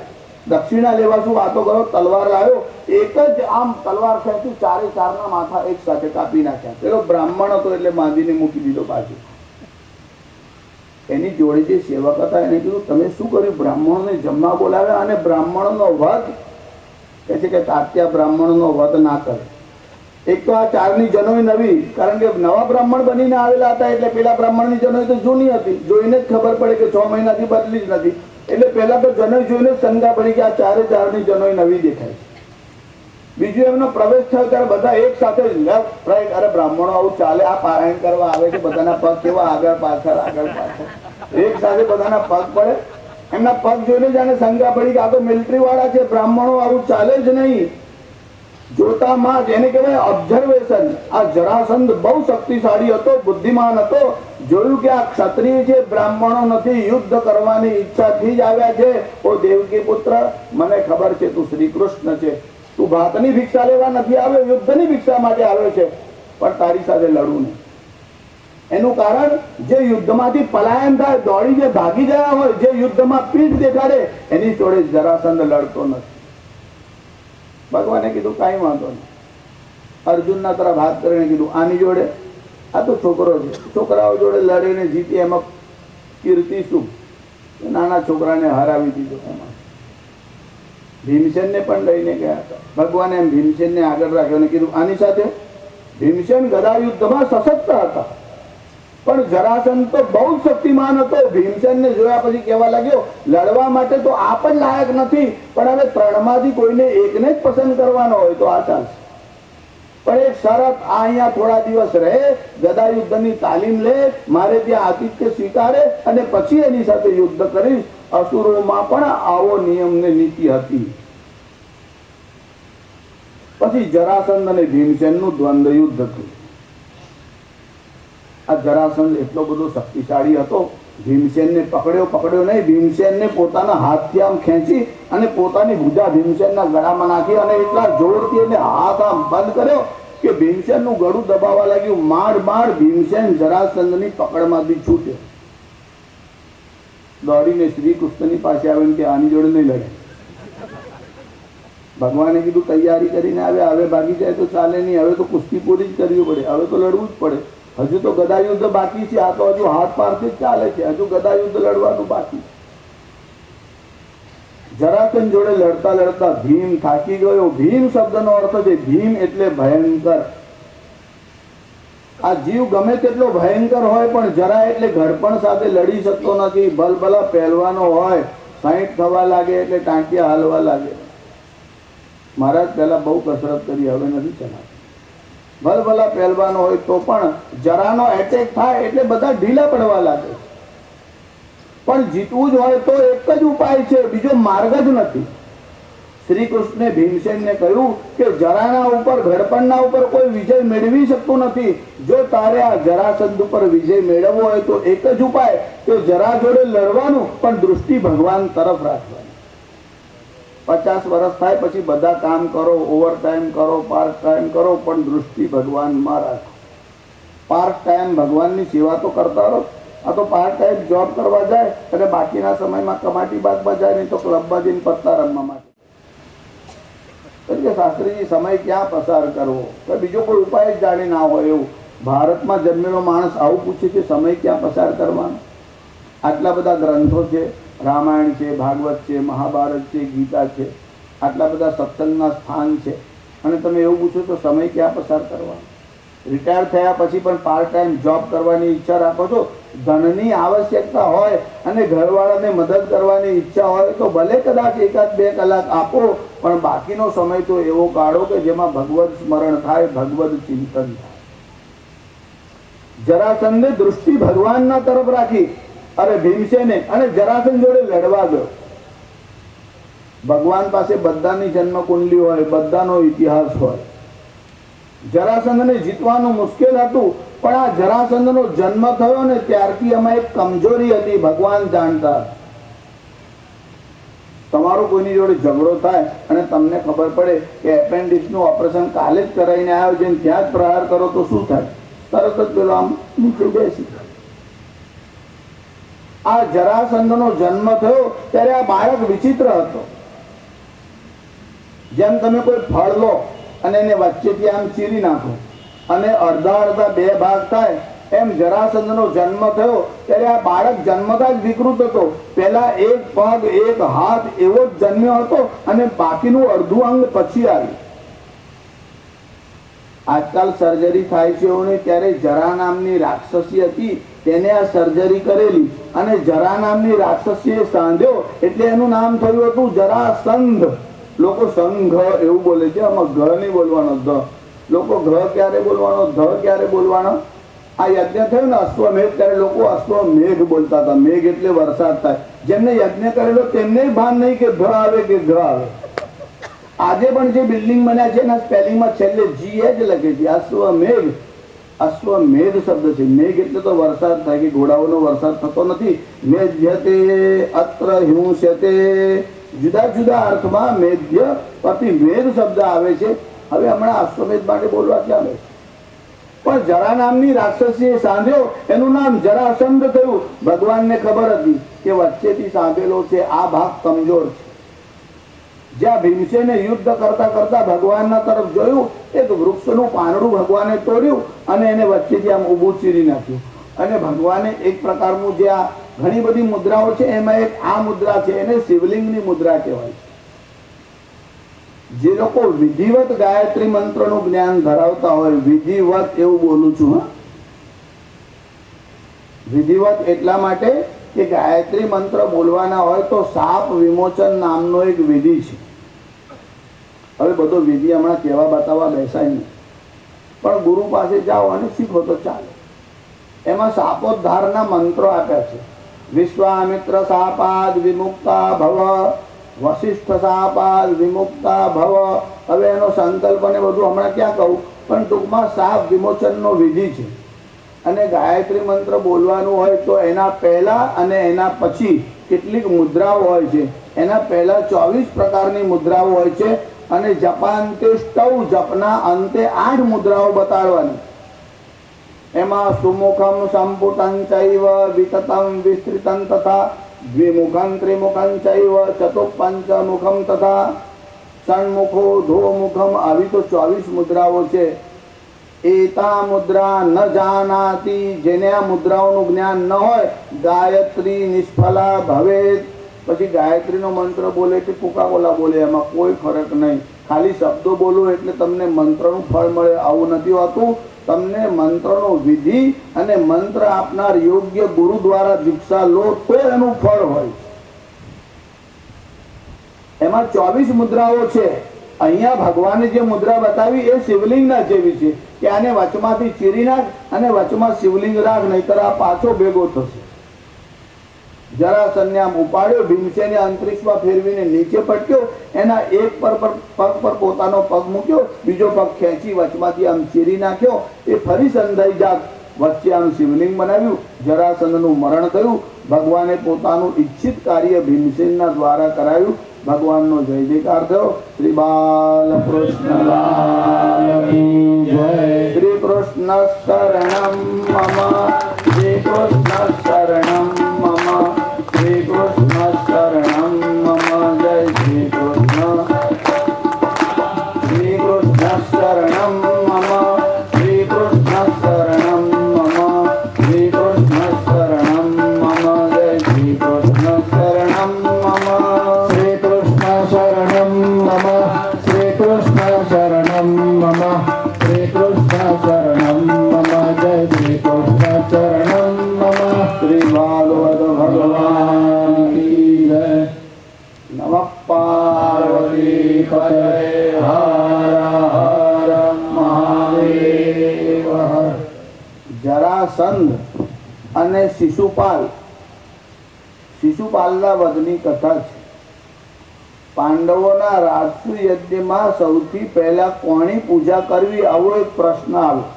દક્ષિણા લેવા શું વાતો કરો, તલવાર લાવ્યો, એક જ આમ તલવાર ખેંચી 4 માથા એક સાથે કાપી નાખ્યા. પેલો બ્રાહ્મણ હતો એટલે બાંધીને મૂકી દીધો પાછું. એની જોડે જે સેવક હતા એને કીધું, તમે શું કર્યું, બ્રાહ્મણોને જમવા બોલાવ્યા અને બ્રાહ્મણોનો વધ. કહે છે કે તાત્યા બ્રાહ્મણોનો વધ ના કરે. એક તો આ 4ની જનોઈ નવી, કારણ કે નવા બ્રાહ્મણ બનીને આવેલા હતા એટલે પેલા બ્રાહ્મણની જનોઈ તો જૂની હતી, જોઈને જ ખબર પડે કે 6 મહિનાથી બદલી જ નથી. એટલે પેલા તો જનોઈ જોઈને શંકા પડી કે આ 4ની જનોઈ નવી દેખાય. બીજું એમનો પ્રવેશ થયો ત્યારે બધા એક સાથે લેફ્ટ રાઈટ, અરે બ્રાહ્મણો આવું ચાલે, આ પારાયણ કરવા આવે છે, બધાના પગ કેવા આગળ પાછળ એક સાથે બધાના પગ પડે. એમના પગ જોઈને જાણે શંકા પડી કે આ તો મિલિટરી વાળા છે, બ્રાહ્મણો આવું ચાલે જ નહીં. જોતામાં જ એને કહેવાય ઓબ્ઝર્વેશન. આ જરાસંધ બહુ શક્તિશાળી હતો, બુદ્ધિમાન હતો. જોયું કે આ ક્ષત્રિય છે, બ્રાહ્મણો નથી, યુદ્ધ કરવાની ઈચ્છાથી જ આવ્યા છે. ઓ દેવકી પુત્ર, મને ખબર છે તું શ્રી કૃષ્ણ છે, તું ભાતની ભિક્ષા લેવા નથી આવ્યો, યુદ્ધની ભિક્ષા માટે આવ્યો છે, પણ તારી સાથે લડવું નહીં. એનું કારણ, જે યુદ્ધમાંથી પલાયન થાય, દોડી જે ભાગી ગયા હોય, જે યુદ્ધમાં પીઠ દેખાડે, એની જોડે જરાસંધ લડતો નથી. ભગવાને કીધું કાંઈ વાંધો નહીં. અર્જુનના તરફ હાથ કરીને કીધું, આની જોડે, આ તો છોકરો છે, છોકરાઓ જોડે લડીને જીતી એમાં કીર્તિ શું? નાના છોકરાને હરાવી દીધો. એમાં ભીમસેનને પણ લઈને ગયા હતા. ભગવાને એમ ભીમસેનને આગળ રાખ્યો અને કીધું આની સાથે. ભીમસેન ગદા યુદ્ધમાં સશક્ત હતા, પણ જરાસંધ તો બહુ શક્તિમાન હતો. ભીમસેનને જોયા પછી કહેવા લાગ્યો, લડવા માટે તો આ પણ લાયક નથી, પણ હવે 3માંથી કોઈને એકને જ પસંદ કરવાનો હોય તો આ ચાલશે. પણ એક શરત, આ અહીંયા થોડા દિવસ રહે, ગદા યુદ્ધની તાલીમ લે, મારે ત્યાં આતિથ્ય સ્વીકારે અને પછી એની સાથે યુદ્ધ કરીશ. અસુરોમાં પણ આવો નિયમ ને નીતિ હતી. પછી જરાસંધ અને ભીમસેનનું દ્વંદ્વ યુદ્ધ થયું. આ જરાસંધ એટલો બધો શક્તિશાળી હતો, ભીમસેનને પકડ્યો નહીં, ભીમસેનને પોતાના હાથથી આમ ખેંચી અને પોતાની ભુજા ભીમસેનના ગળામાં નાખી અને એટલા જોરથી એને હાથ આમ બંધ કર્યો કે ભીમસેનનું ગળું દબાવવા લાગ્યું. માંડ ભીમસેન જરાસંધની પકડમાંથી છૂટ્યો. દોડીને શ્રી કૃષ્ણની પાસે આવીને કે આની જોડે નહીં લડે. ભગવાને કીધું તૈયારી કરીને આવ્યા, હવે ભાગી જાય તો ચાલે નહીં, હવે તો કુસ્તી પૂરી જ કરવી પડે, હવે તો લડવું જ પડે. હજુ તો ગદા યુદ્ધ બાકી છે, આ તો હજુ હાથ પારથી જ ચાલે છે, હજુ ગદા યુદ્ધ લડવાનું બાકી. જરાસંધ જોડે લડતા લડતા ભીમ થાકી ગયો. ભીમ શબ્દનો અર્થ છે, ભીમ એટલે ભયંકર. આ જીવ ગમે તેટલો ભયંકર હોય પણ જરા એટલે ઘડપણ સાથે લડી શકતો નથી. ભલભલા પહેલવાનો હોય, 60 થવા લાગે એટલે ટાંટિયા હાલવા લાગે. મહારાજ પહેલા બહુ કસરત કરી, હવે નથી ચલાવતા. ભલભલા પહેલવાનો હોય તો પણ જરાનો એટેક થાય એટલે બધા ઢીલા પડવા લાગે. પણ જીતવું જ હોય તો એક જ ઉપાય છે, બીજો માર્ગ જ નથી. શ્રી કૃષ્ણે ભીમસેનને કહ્યું કે જરાના ઉપર, ઘડપણના ઉપર કોઈ વિજય મેળવી શકતું નથી. જો તારે આ જરાસંધ ઉપર વિજય મેળવવો હોય તો એક જ ઉપાય કે જરા જોડે લડવાનું, પણ દૃષ્ટિ ભગવાન તરફ રાખવાની. 50 વર્ષ થાય પછી બધા કામ કરો, ઓવર ટાઈમ કરો, પાર્ટ ટાઈમ કરો, પણ દૃષ્ટિ ભગવાનમાં રાખો. પાર્ટ ટાઈમ ભગવાનની સેવા તો કરતા રહો. આ તો પાર્ટ ટાઈમ જોબ કરવા જાય અને બાકીના સમયમાં કમાટી બાગમાં જાય, નહીં તો ક્લબમાં જઈને પત્તા રમવા માટે. શાસ્ત્રીજી સમય ક્યાં પસાર કરવો, બીજો કોઈ ઉપાય જ જાણી ના હોય એવું. ભારતમાં જન્મેલો માણસ આવું પૂછે છે, સમય ક્યાં પસાર કરવાનો? આટલા બધા ગ્રંથો છે, રામાયણ છે, ભાગવત છે, મહાભારત છે, ગીતા છે, આટલા બધા સત્સંગના સ્થાન છે, અને તમે એવું પૂછો તો સમય ક્યાં પસાર કરવાનો? રિટાયર થયા પછી પણ પાર્ટ ટાઈમ જોબ કરવાની ઈચ્છા રાખો છો, ધનની આવશ્યકતા હોય અને ઘરવાળાને મદદ કરવાની ઈચ્છા હોય તો ભલે કદાચ 1-2 કલાક આપો, પણ બાકીનો સમય તો એવો કાઢો કે જેમાં ભગવદ સ્મરણ થાય, ભગવદ ચિંતન થાય. જરાસંધે દૃષ્ટિ ભગવાનના તરફ રાખી. અરે ભીમસેને અને જરાસંધ જોડે લડવા ગયો. ભગવાન પાસે બધાની જન્મ કુંડલી હોય, બધાનો ઇતિહાસ હોય. જરાસંધને જીતવાનું મુશ્કેલ હતું, પણ આ જરાસંધનો જન્મ થયો ને ત્યારથી એમાં એક કમજોરી હતી, ભગવાન જાણતા. તમારો કોઈની જોડે ઝઘડો થાય અને તમને ખબર પડે કે એપેન્ડિક્સનું ઓપરેશન કાલે જ કરાવીને આવ્યો છે, ત્યાં જ પ્રહાર કરો તો શું થાય? તરત જ પેલો આમ નીચે બેસી. આ જરાસંધનો જન્મ થયો ત્યારે આ બાળક વિચિત્ર હતો. જેમ તમે કોઈ ફળ લો અને એને વચ્ચેથી આમ ચીરી નાખો અને અડધા 2 ભાગ થાય, એમ જરાસંધનો જન્મ થયો ત્યારે આ બાળક જન્મતા જ વિકૃત હતો. પહેલા એક પગ, એક હાથ એવો જ જન્મ્યો હતો અને બાકીનું અડધું અંગ પછી આવ્યું. આજકાલ સર્જરી થાય છે એવું નહીં, ત્યારે જરા નામની રાક્ષસી હતી, તેને આ સર્જરી કરેલી અને જરા નામની રાક્ષસીએ સાંધ્યો એટલે એનું નામ થયું હતું જરાસંધ. લોકો સંઘ એવું બોલે છે, આમાં ઘ નહીં બોલવાનો, ધ. લોકો ઘ ક્યારે બોલવાનો, ધ ક્યારે બોલવાનો? આ યજ્ઞ થયો ને અશ્વમેઘ, ત્યારે લોકો અશ્વમેઘ બોલતા હતા. મેઘ એટલે વરસાદ થાય. જેમને યજ્ઞ કરેલો તેમને ભાન નહીં કે ધ આવે કે ઘ આવે. આજે પણ જે બિલ્ડિંગ બન્યા છે એના સ્પેલિંગમાં છેલ્લે જી જ લખે છે. અશ્વમેઘ, અશ્વમેઘ શબ્દ છે. મેઘ એટલે તો વરસાદ થાય, કે ઘોડાઓનો વરસાદ થતો નથી. મેઘ્યતે અત્ર હિંસ્યતે, જુદા જુદા અર્થમાં મેઘ્ય પરથી મેઘ શબ્દ આવે છે. હવે હમણાં અશ્વમેધ માટે બોલવા ક્યાં આવે? પણ જરા નામની રાક્ષસીએ સાંધ્યો, એનું નામ જરાસંધ થયું. ભગવાનને ખબર હતી કે વચ્ચેથી સાંધેલો છે, આ ભાગ કમજોર છે. જ્યાં ભીમસેને યુદ્ધ કરતા કરતા ભગવાનના તરફ જોયું, એક વૃક્ષનું પાંદડું ભગવાને તોડ્યું અને એને વચ્ચેથી આમ ઊભું ચીરી નાખ્યું. અને ભગવાને એક પ્રકારનું, જે આ ઘણી બધી મુદ્રાઓ છે એમાં એક આ મુદ્રા છે, એને શિવલિંગની મુદ્રા કહેવાય છે. જે લોકો વિધિવત ગાયત્રી મંત્રનું જ્ઞાન ધરાવતા હોય, વિધિવત એવું બોલું છું, વિધિવત એટલા માટે કે ગાયત્રી મંત્ર બોલવાના હોય તો સાપ વિમોચન નામનો એક વિધિ છે. હવે બધો વિધિ હમણાં કહેવા બતાવવા બેસાય નહીં, પણ ગુરુ પાસે જાઓ અને શીખો તો ચાલે. એમાં સાપોદ્ધારના મંત્રો આપ્યા છે. વિશ્વામિત્ર શાપાદ વિમુક્તા ભવ, વશિષ્ઠ શાપાદ વિમુક્તા ભવ. હવે એનો સંકલ્પ ને બધું હમણાં ક્યાં કહું, પણ ટૂંકમાં સાપ વિમોચનનો વિધિ છે. અને ગાયત્રી મંત્ર બોલવાનું હોય તો એના પહેલા અને એના પછી કેટલીક મુદ્રાઓ હોય છે. એના પહેલા 24 પ્રકારની મુદ્રાઓ હોય છે અને જપાંતે સ્ટવ, જપના અંતે 8 મુદ્રાઓ બતાડવાની. એમાં સુમુખમ સંપુટં ચૈવ વિતતમ વિસ્તૃતં તથા દ્વિમુખં ત્રિમુખં ચૈવ ચતુપંચમુખમ તથા ષણ્મુખો ધોમુખમ. આવી તો 24 મુદ્રાઓ છે. એતા મુદ્રા ન જાનાતી, જેને આ મુદ્રાઓનું જ્ઞાન ન હોય, ગાયત્રી નિષ્ફલા ભવેત. પછી ગાયત્રીનો મંત્ર બોલે કે કોકા-કોલા બોલે, એમાં કોઈ ફરક નહીં. ખાલી શબ્દો બોલો એટલે તમને મંત્રનું ફળ મળે આવું નથી હોતું. તમને મંત્રનો વિધિ અને મંત્ર આપનાર યોગ્ય ગુરુ દ્વારા દીક્ષા લો તો એનું ફળ હોય. એમાં 24 મુદ્રાઓ છે. અહીંયા ભગવાને જે મુદ્રા બતાવી એ શિવલિંગના જેવી છે કે આને વચમાંથી ચીરી નાખ અને વચમાં શિવલિંગ રાખ, નહીતર આ પાછો ભેગો થશે. જરાસંધને આમ ઉપાડ્યો, ભીમસેને અંતરિક્ષમાં ફેરવીને નીચે પટક્યો, એના એક પગ પર પોતાનો પગ મૂક્યો, બીજો પગ ખેંચી વચમાંથી આમ ચીરી નાખ્યો. એ ફરી સંધાઈ જાત, વચ્ચે આમ શિવલિંગ બનાવ્યું, જરાસંધનું મરણ થયું. ભગવાને પોતાનું ઈચ્છિત કાર્ય ભીમસેનના દ્વારા કરાવ્યું. ભગવાનનો જય જયકાર થયો. શ્રી બાલકૃષ્ણ શ્રી કૃષ્ણ શરણમ મમ, શ્રી કૃષ્ણ શરણમ મમ, શ્રી કૃષ્ણ શરણમ મમ. જય શ્રી કૃષ્ણ. શ્રી કૃષ્ણ શરણમ મમ, શ્રી કૃષ્ણ શરણમ મમ, શ્રી કૃષ્ણ શરણમ મમ. જય શ્રી કૃષ્ણ શરણમ મમ. શ્રી કૃષ્ણ શરણમ મમ, શ્રી કૃષ્ણ શરણમ મમ, શ્રી કૃષ્ણ શરણમ મમ. જય શ્રી કૃષ્ણ શરણમ મમ. શ્રી ભાગવત ભગવાન કી જય. નમઃ પાર્વતી પતય. હર હર મહાદેવ. જરાસંધ અને શિશુપાલ. શિશુપાલના વધની કથા છે. પાંડવોના રાજસુ યજ્ઞમાં સૌથી પહેલા કોની પૂજા કરવી, આવો એક પ્રશ્ન આવ્યો.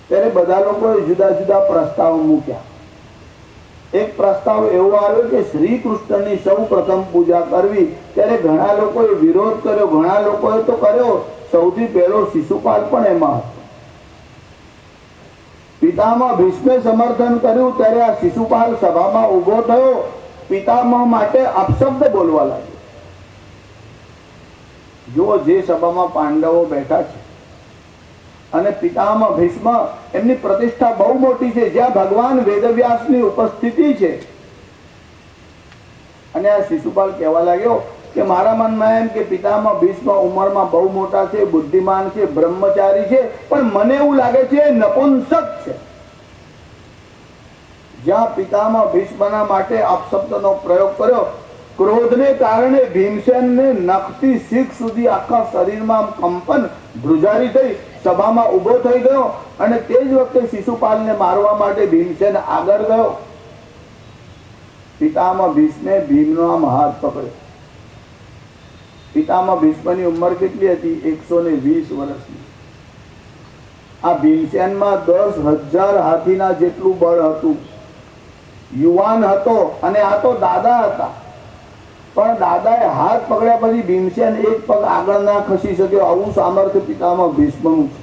ત્યારે બધા લોકોએ જુદા જુદા પ્રસ્તાવ મૂક્યા. એક પ્રસ્તાવ એવો આવ્યો કે શ્રી કૃષ્ણની સૌ પ્રથમ પૂજા કરવી. ત્યારે ઘણા લોકોએ વિરોધ કર્યો, ઘણા લોકોએ તો કર્યો. સૌથી પહેલો શિશુપાલ પણ એમાં હતો. પિતામહ ભીષ્મે સમર્થન કર્યું ત્યારે આ શિશુપાલ સભામાં ઉભો થયો. પિતામહ માટે અપશબ્દ બોલવા લાગ્યો. જો જે સભામાં પાંડવો બેઠા છે અને પિતામહ ભીષ્મ, એમની પ્રતિષ્ઠા બહુ મોટી છે, જ્યાં ભગવાન વેદવ્યાસની ઉપસ્થિતિ છે. અને આ શિશુપાલ કહેવા લાગ્યો કે મારા મનમાં એમ કે પિતામહ ભીષ્મ ઉંમરમાં બહુ મોટા છે, બુદ્ધિમાન છે, બ્રહ્મચારી છે, પણ મને એવું લાગે છે નપુંસક છે. જ્યાં પિતામહ ભીષ્મના માટે અપશબ્દનો પ્રયોગ કર્યો, ક્રોધને કારણે ભીમસેનને નખથી શીખ સુધી આખા શરીરમાં કંપન, ધ્રુજારી થઈ, સભામાં ઊભો થઈ ગયો. અને તે જ વખતે શિશુપાલને મારવા માટે ભીમસેન આગળ ગયો. પિતામહ ભીષ્મે ભીમનો આમ હાથ પકડ્યો. પિતામહ ભીષ્મની ઉંમર કેટલી હતી? 120 વર્ષની. આ ભીમસેનમાં 10,000 હાથીના જેટલું બળ હતું. યુવાન હતો અને આ તો દાદા હતા. પણ દાદાએ હાથ પકડ્યા પછી ભીમસેન એક પગ આગળ ના ખસી શક્યો. આવું સામર્થ્ય પિતામહ ભીષ્મનું છે.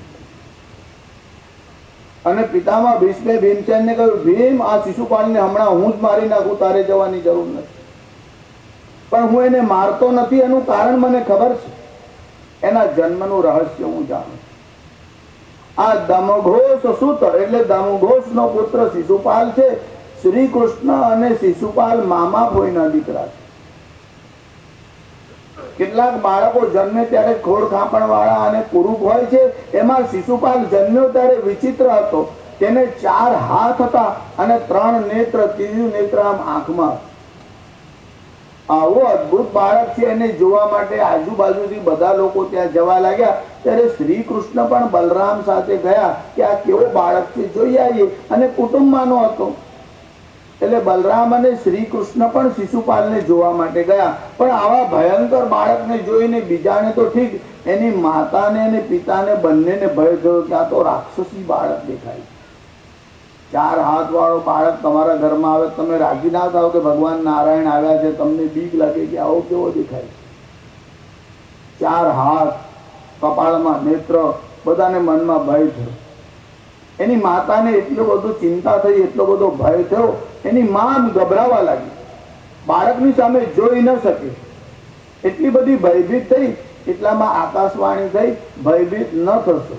અને પિતામહ ભીષ્મે ભીમસેનને કહ્યું, ભીમ, આ શિશુપાલને હમણાં હું જ મારી નાખું, તારે જવાની જરૂર નથી. પણ હું એને મારતો નથી, એનું કારણ મને ખબર છે. એના જન્મનું રહસ્ય હું જાણું. આ દમઘોષ સુત એટલે દમઘોષનો પુત્ર શિશુપાલ છે. શ્રી કૃષ્ણ અને શિશુપાલ મામા ભોયના દીકરા છે. કેટલાક બાળકો જન્મે ત્યારે ખોડ ખાપણ વાળા અને કુરૂપ હોય છે. એમાં શિશુપાલ જન્મ્યો ત્યારે વિચિત્ર હતો. તેને 4 હાથ હતા અને 3 નેત્ર, ત્રીજું નેત્ર આમ આંખમાં. આવો અદ્ભુત બાળક છે. એને જોવા માટે આજુબાજુથી બધા લોકો ત્યાં જવા લાગ્યા. ત્યારે શ્રી કૃષ્ણ પણ બલરામ સાથે ગયા કે આ કેવો બાળક છે, જોઈ આવીએ. અને કુટુંબમાંનો હતો એટલે બલરામ અને શ્રી કૃષ્ણ પણ શિશુપાલને જોવા માટે ગયા. પણ આવા ભયંકર બાળકને જોઈને બીજાને તો ઠીક, એની માતાને અને પિતાને બંનેને ભય થયો કે આ તો રાક્ષસી બાળક દેખાય. 4 હાથ વાળો બાળક તમારા ઘરમાં આવે, તમે રાજી ના થાવ કે ભગવાન નારાયણ આવ્યા છે? તમને બીક લાગે કે આવો કેવો દેખાય? 4 હાથ, કપાળમાં નેત્ર, બધાને મનમાં ભય થયો. એની માતાને એટલું બધું ચિંતા થઈ, એટલો બધો ભય થયો. એની માં ગભરાવા લાગી, બાળકની સામે જોઈ ન શકે, એટલી બધી ભયભીત થઈ. એટલામાં આકાશવાણી થઈ, ભયભીત ન થશો.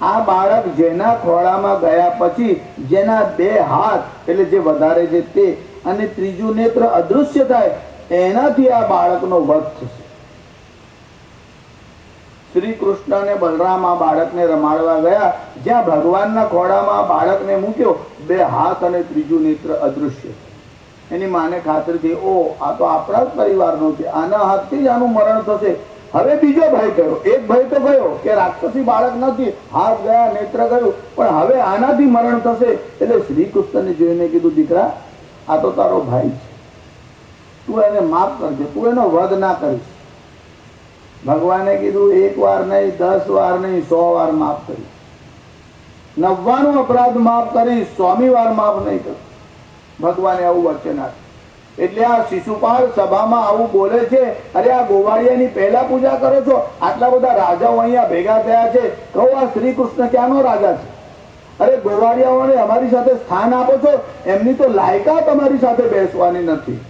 આ બાળક જેના ખોળામાં ગયા પછી જેના 2 હાથ એટલે જે વધારે છે તે અને ત્રીજું નેત્ર અદૃશ્ય થાય, એનાથી આ બાળકનો વધ થશે. શ્રી કૃષ્ણ અને બલરામ આ બાળકને રમાડવા ગયા. જ્યાં ભગવાનના ખોળામાં આ બાળકને મૂક્યો, 2 હાથ અને ત્રીજું નેત્ર અદૃશ્ય. એની માને ખાતરી થઈ, ઓ આ તો આપણા જ પરિવારનો છે, આના હાથથી જ આનું મરણ થશે. હવે બીજો ભય ગયો. એક ભય તો ગયો કે રાક્ષસી બાળક નથી, હાથ ગયા, નેત્ર ગયું, પણ હવે આનાથી મરણ થશે. એટલે શ્રી કૃષ્ણને જોઈને કીધું, દીકરા આ તો તારો ભાઈ છે, તું એને માફ કરજે, તું એનો વધ ના કરીશ. ભગવાને કીધું, એક વાર નહીં, 10 વાર નહીં, 100 વાર માફ કરીશ. 99 અપરાધ માફ કરીશ, 100મી વાર માફ નહીં કરું. ભગવાને આવું વચન આપ્યું. એટલે આ શિશુપાલ સભામાં આવું બોલે છે, અરે આ ગોવાળિયાની પહેલા પૂજા કરો છો, આટલા બધા રાજાઓ અહીંયા ભેગા થયા છે, કહું આ શ્રી કૃષ્ણ ક્યાંનો રાજા છે? અરે ગોવાળિયાઓને અમારી સાથે સ્થાન આપો છો, એમની તો લાયકાત અમારી સાથે બેસવાની નથી.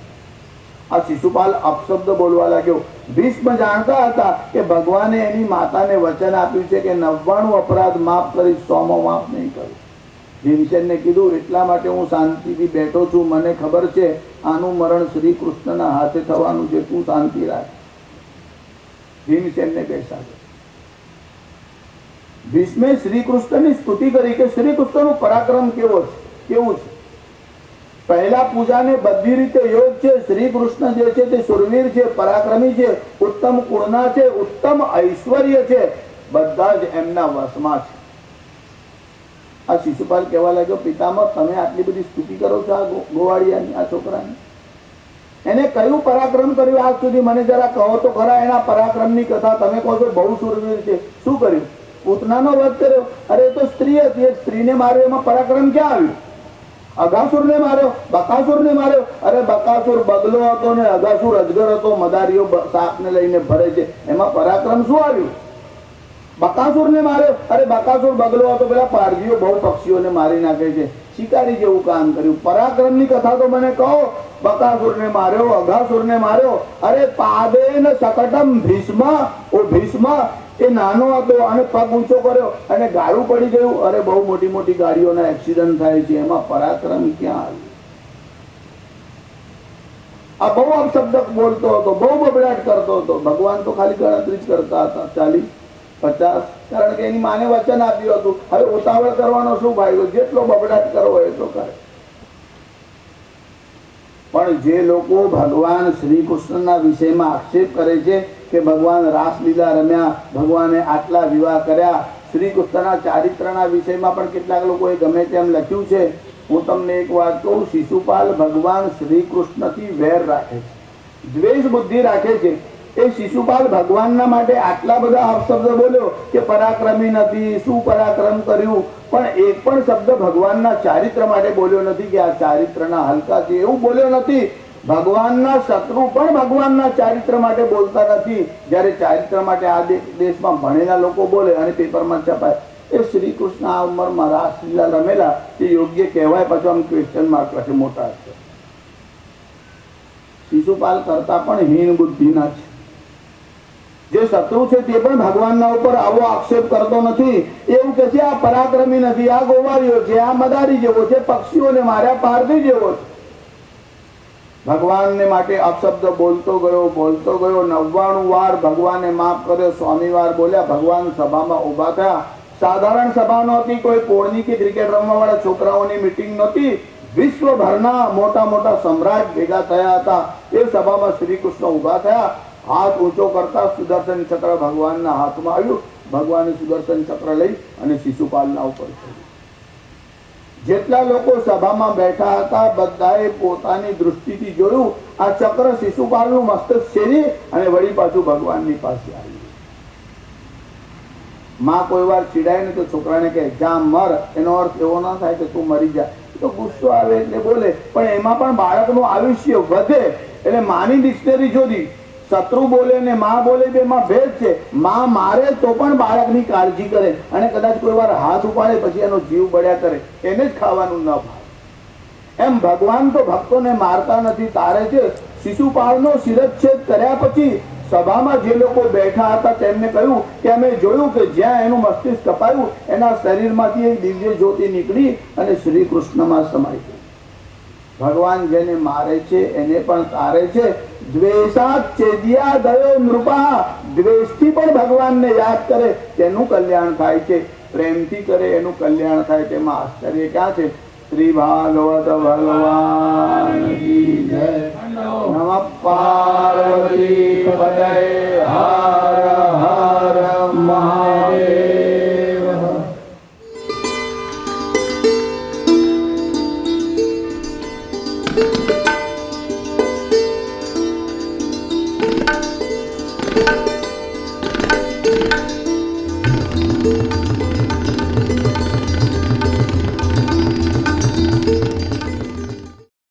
આ શિશુપાલ અપશબ્દ બોલવા લાગ્યો. ભીષ્મ જાણતા હતા કે ભગવાને એની માતાને વચન આપ્યું છે કે 99 અપરાધ માફ કરીશ, 100મો માફ નહીં કરું. ભીમસેનને કીધું, એટલા માટે હું શાંતિથી બેઠો છું, મને ખબર છે આનું મરણ શ્રી કૃષ્ણના હાથે થવાનું છે, તું શાંતિ રાખ. ભીમસેનને બેસાડ્યો. ભીષ્મે શ્રી કૃષ્ણની સ્તુતિ કરી કે શ્રી કૃષ્ણનું પરાક્રમ કેવું છે. પહેલા પૂજાને બધી રીતે યોગ છે. શ્રી કૃષ્ણ જે છે તે સુરવીર છે, પરાક્રમી છે, ઉત્તમ ગુણના છે, ઉત્તમ ઐશ્વર્ય છે, બધા જ એમના વશમાં છે. આ શિશુપાલ કહેવા લાગ્યો, પિતામહ તમે આટલી બધી સ્તુતિ કરો છો આ ગોવાળિયાની, આ છોકરાની? એને કયું પરાક્રમ કર્યું આજ સુધી? મને જરા કહો તો ખરા એના પરાક્રમની કથા. તમે કહો છો બહુ સુરવીર છે, શું કર્યું? પૂતનાનો વધ કર્યો. અરે એ તો સ્ત્રી હતી, એ સ્ત્રીને માર્યો, એમાં પરાક્રમ ક્યાં આવ્યું? અઘાસુરને માર્યો, બકાસુરને માર્યો. અરે બકાસુર બગલો હતો ને અઘાસુર અજગર હતો, મદારીઓ સાપને લઈને ફરે છે, એમાં પરાક્રમ શું આવ્યું? બકાસુરને માર્યો. અરે બકાસુર બગલો હતો, પેલા પારજીઓ બહુ પક્ષીઓને મારી નાખે છે, શિકારી જેવું કામ કર્યું. પરાક્રમની કથા તો મને કહો. બકાસુરને માર્યો, અઘાસુરને માર્યો. અરે પાદેન શકટમ ભીષ્મ, ઓ ભીષ્મ એ નાનો હતો અને પગ ઊંચો કર્યો અને ગાળું પડી ગયું. અરે બહુ મોટી મોટી ગાડીઓના એક્સિડન્ટ થાય છે, એમાં પરાક્રમ ક્યાં આવ્યું? આ બહુ અપશબ્દ બોલતો હતો, બહુ બબડાટ કરતો હતો. ભગવાન તો ખાલી ગણતરી જ કરતા હતા, 40, 50, કારણ કે એની માને વચન આપ્યું હતું. હવે ઉતાવળ કરવાનો શું ફાયદો? જેટલો બબડાટ કરવો એટલો કરે. પણ જે લોકો ભગવાન શ્રી કૃષ્ણના વિષયમાં આક્ષેપ કરે છે કે ભગવાન રાસલીલા રમ્યા, ભગવાને આટલા વિવાહ કર્યા, શ્રી કૃષ્ણના ચારિત્રના વિષયમાં પણ કેટલાક લોકોએ ગમે તેમ લખ્યું છે. હું તમને એક વાત કહું, શિશુપાલ ભગવાન શ્રી કૃષ્ણથી વેર રાખે છે, દ્વેષ બુદ્ધિ રાખે છે. એ શિશુપાલ ભગવાનના માટે આટલા બધા અપશબ્દ બોલ્યો કે પરાક્રમી નથી, શું પરાક્રમ કર્યું, પણ એક પણ શબ્દ ભગવાનના ચારિત્ર માટે બોલ્યો નથી કે આ ચારિત્રના હલકા છે, એવું બોલ્યો નથી. ભગવાનના શત્રુ પણ ભગવાનના ચારિત્ર માટે બોલતા નથી. જ્યારે ચારિત્ર માટે આ દેશમાં ભણેલા લોકો બોલે અને પેપરમાં છપાય, એ શ્રી કૃષ્ણ આ ઉંમરમાં રાસલીલા રમેલા એ યોગ્ય કહેવાય? પાછું આમ ક્વેશ્ચન માર્ક લખે મોટા છે. શિશુપાલ કરતા પણ હીન બુદ્ધિના છે. જે શત્રુ છે તે પણ ભગવાનના ઉપર આવો આક્ષેપ કરતો નથી. એવું કે છે આ પરાક્રમી નથી, આ ગોવાળિયો છે, આ મદારી જેવો છે, પક્ષીઓને માર્યા પારધી જેવો છે. ભગવાનને માટે અપશબ્દ બોલતો ગયો, બોલતો ગયો. 99 વાર ભગવાને માફ કર્યો, 100મી વાર બોલ્યા. ભગવાન સભામાં ઉભા થયા. સાધારણ સભા નહોતી, કોઈ પોળની કે ક્રિકેટ રમવા વાળા છોકરાઓની મીટિંગ નહોતી. વિશ્વભરના મોટા મોટા સમ્રાટ ભેગા થયા હતા. એ સભામાં શ્રી કૃષ્ણ ઉભા થયા. હાથ ઊંચો કરતા સુદર્શન ચક્ર ભગવાનના હાથમાં આવ્યું. ભગવાને સુદર્શન ચક્ર લઈ અને શિશુપાલના ઉપર ચડ્યું. જેટલા લોકો સભામાં બેઠા હતા બધાએ પોતાની દૃષ્ટિથી જોયું, આ ચક્ર શિશુપાલનું મસ્તક છેડી અને વળી પાછું ભગવાનની પાસે આવ્યું. માં કોઈ વાર ચીડાય ને તો છોકરાને કહે જા મર, એનો અર્થ એવો ના થાય કે તું મરી જા. તો ગુસ્સો આવે એટલે બોલે, પણ એમાં પણ બાળકનું આયુષ્ય વધે. એટલે માની ડિક્શનરી જોડી, શત્રુ બોલે ને માં બોલે બેમાં ભેદ છે. માં મારે તો પણ બાળકની કાળજી કરે, અને કદાચ કોઈ વાર હાથ ઉપાડે પછી એનો જીવ બળ્યા કરે, એને જ ખાવાનું ન ભાવે. એમ ભગવાન તો ભક્તોને મારતા નથી, તારે છે. શિશુપાળનો શિરચ્છેદ કર્યા પછી સભામાં જે લોકો બેઠા હતા તેમને કહ્યું કે અમે જોયું કે જ્યાં એનું મસ્તિષ્ક કપાયું એના શરીરમાંથી એક દિવ્ય જ્યોતિ નીકળી અને શ્રી કૃષ્ણમાં સમાઈ ગઈ. ભગવાન જેને મારે છે એને પણ તારે છે. દ્વેષાત ચેદ્યા દયો નૃપા, દ્વેષથી પણ ભગવાનને યાદ કરે તેનું કલ્યાણ થાય છે, પ્રેમથી કરે એનું કલ્યાણ થાય, તેમાં આશ્ચર્ય ક્યાં છે? શ્રી ભાગવત ભગવાન કી જય. નમઃ પાર્વતી પતય. હર હર મહાદેવ. Thank you.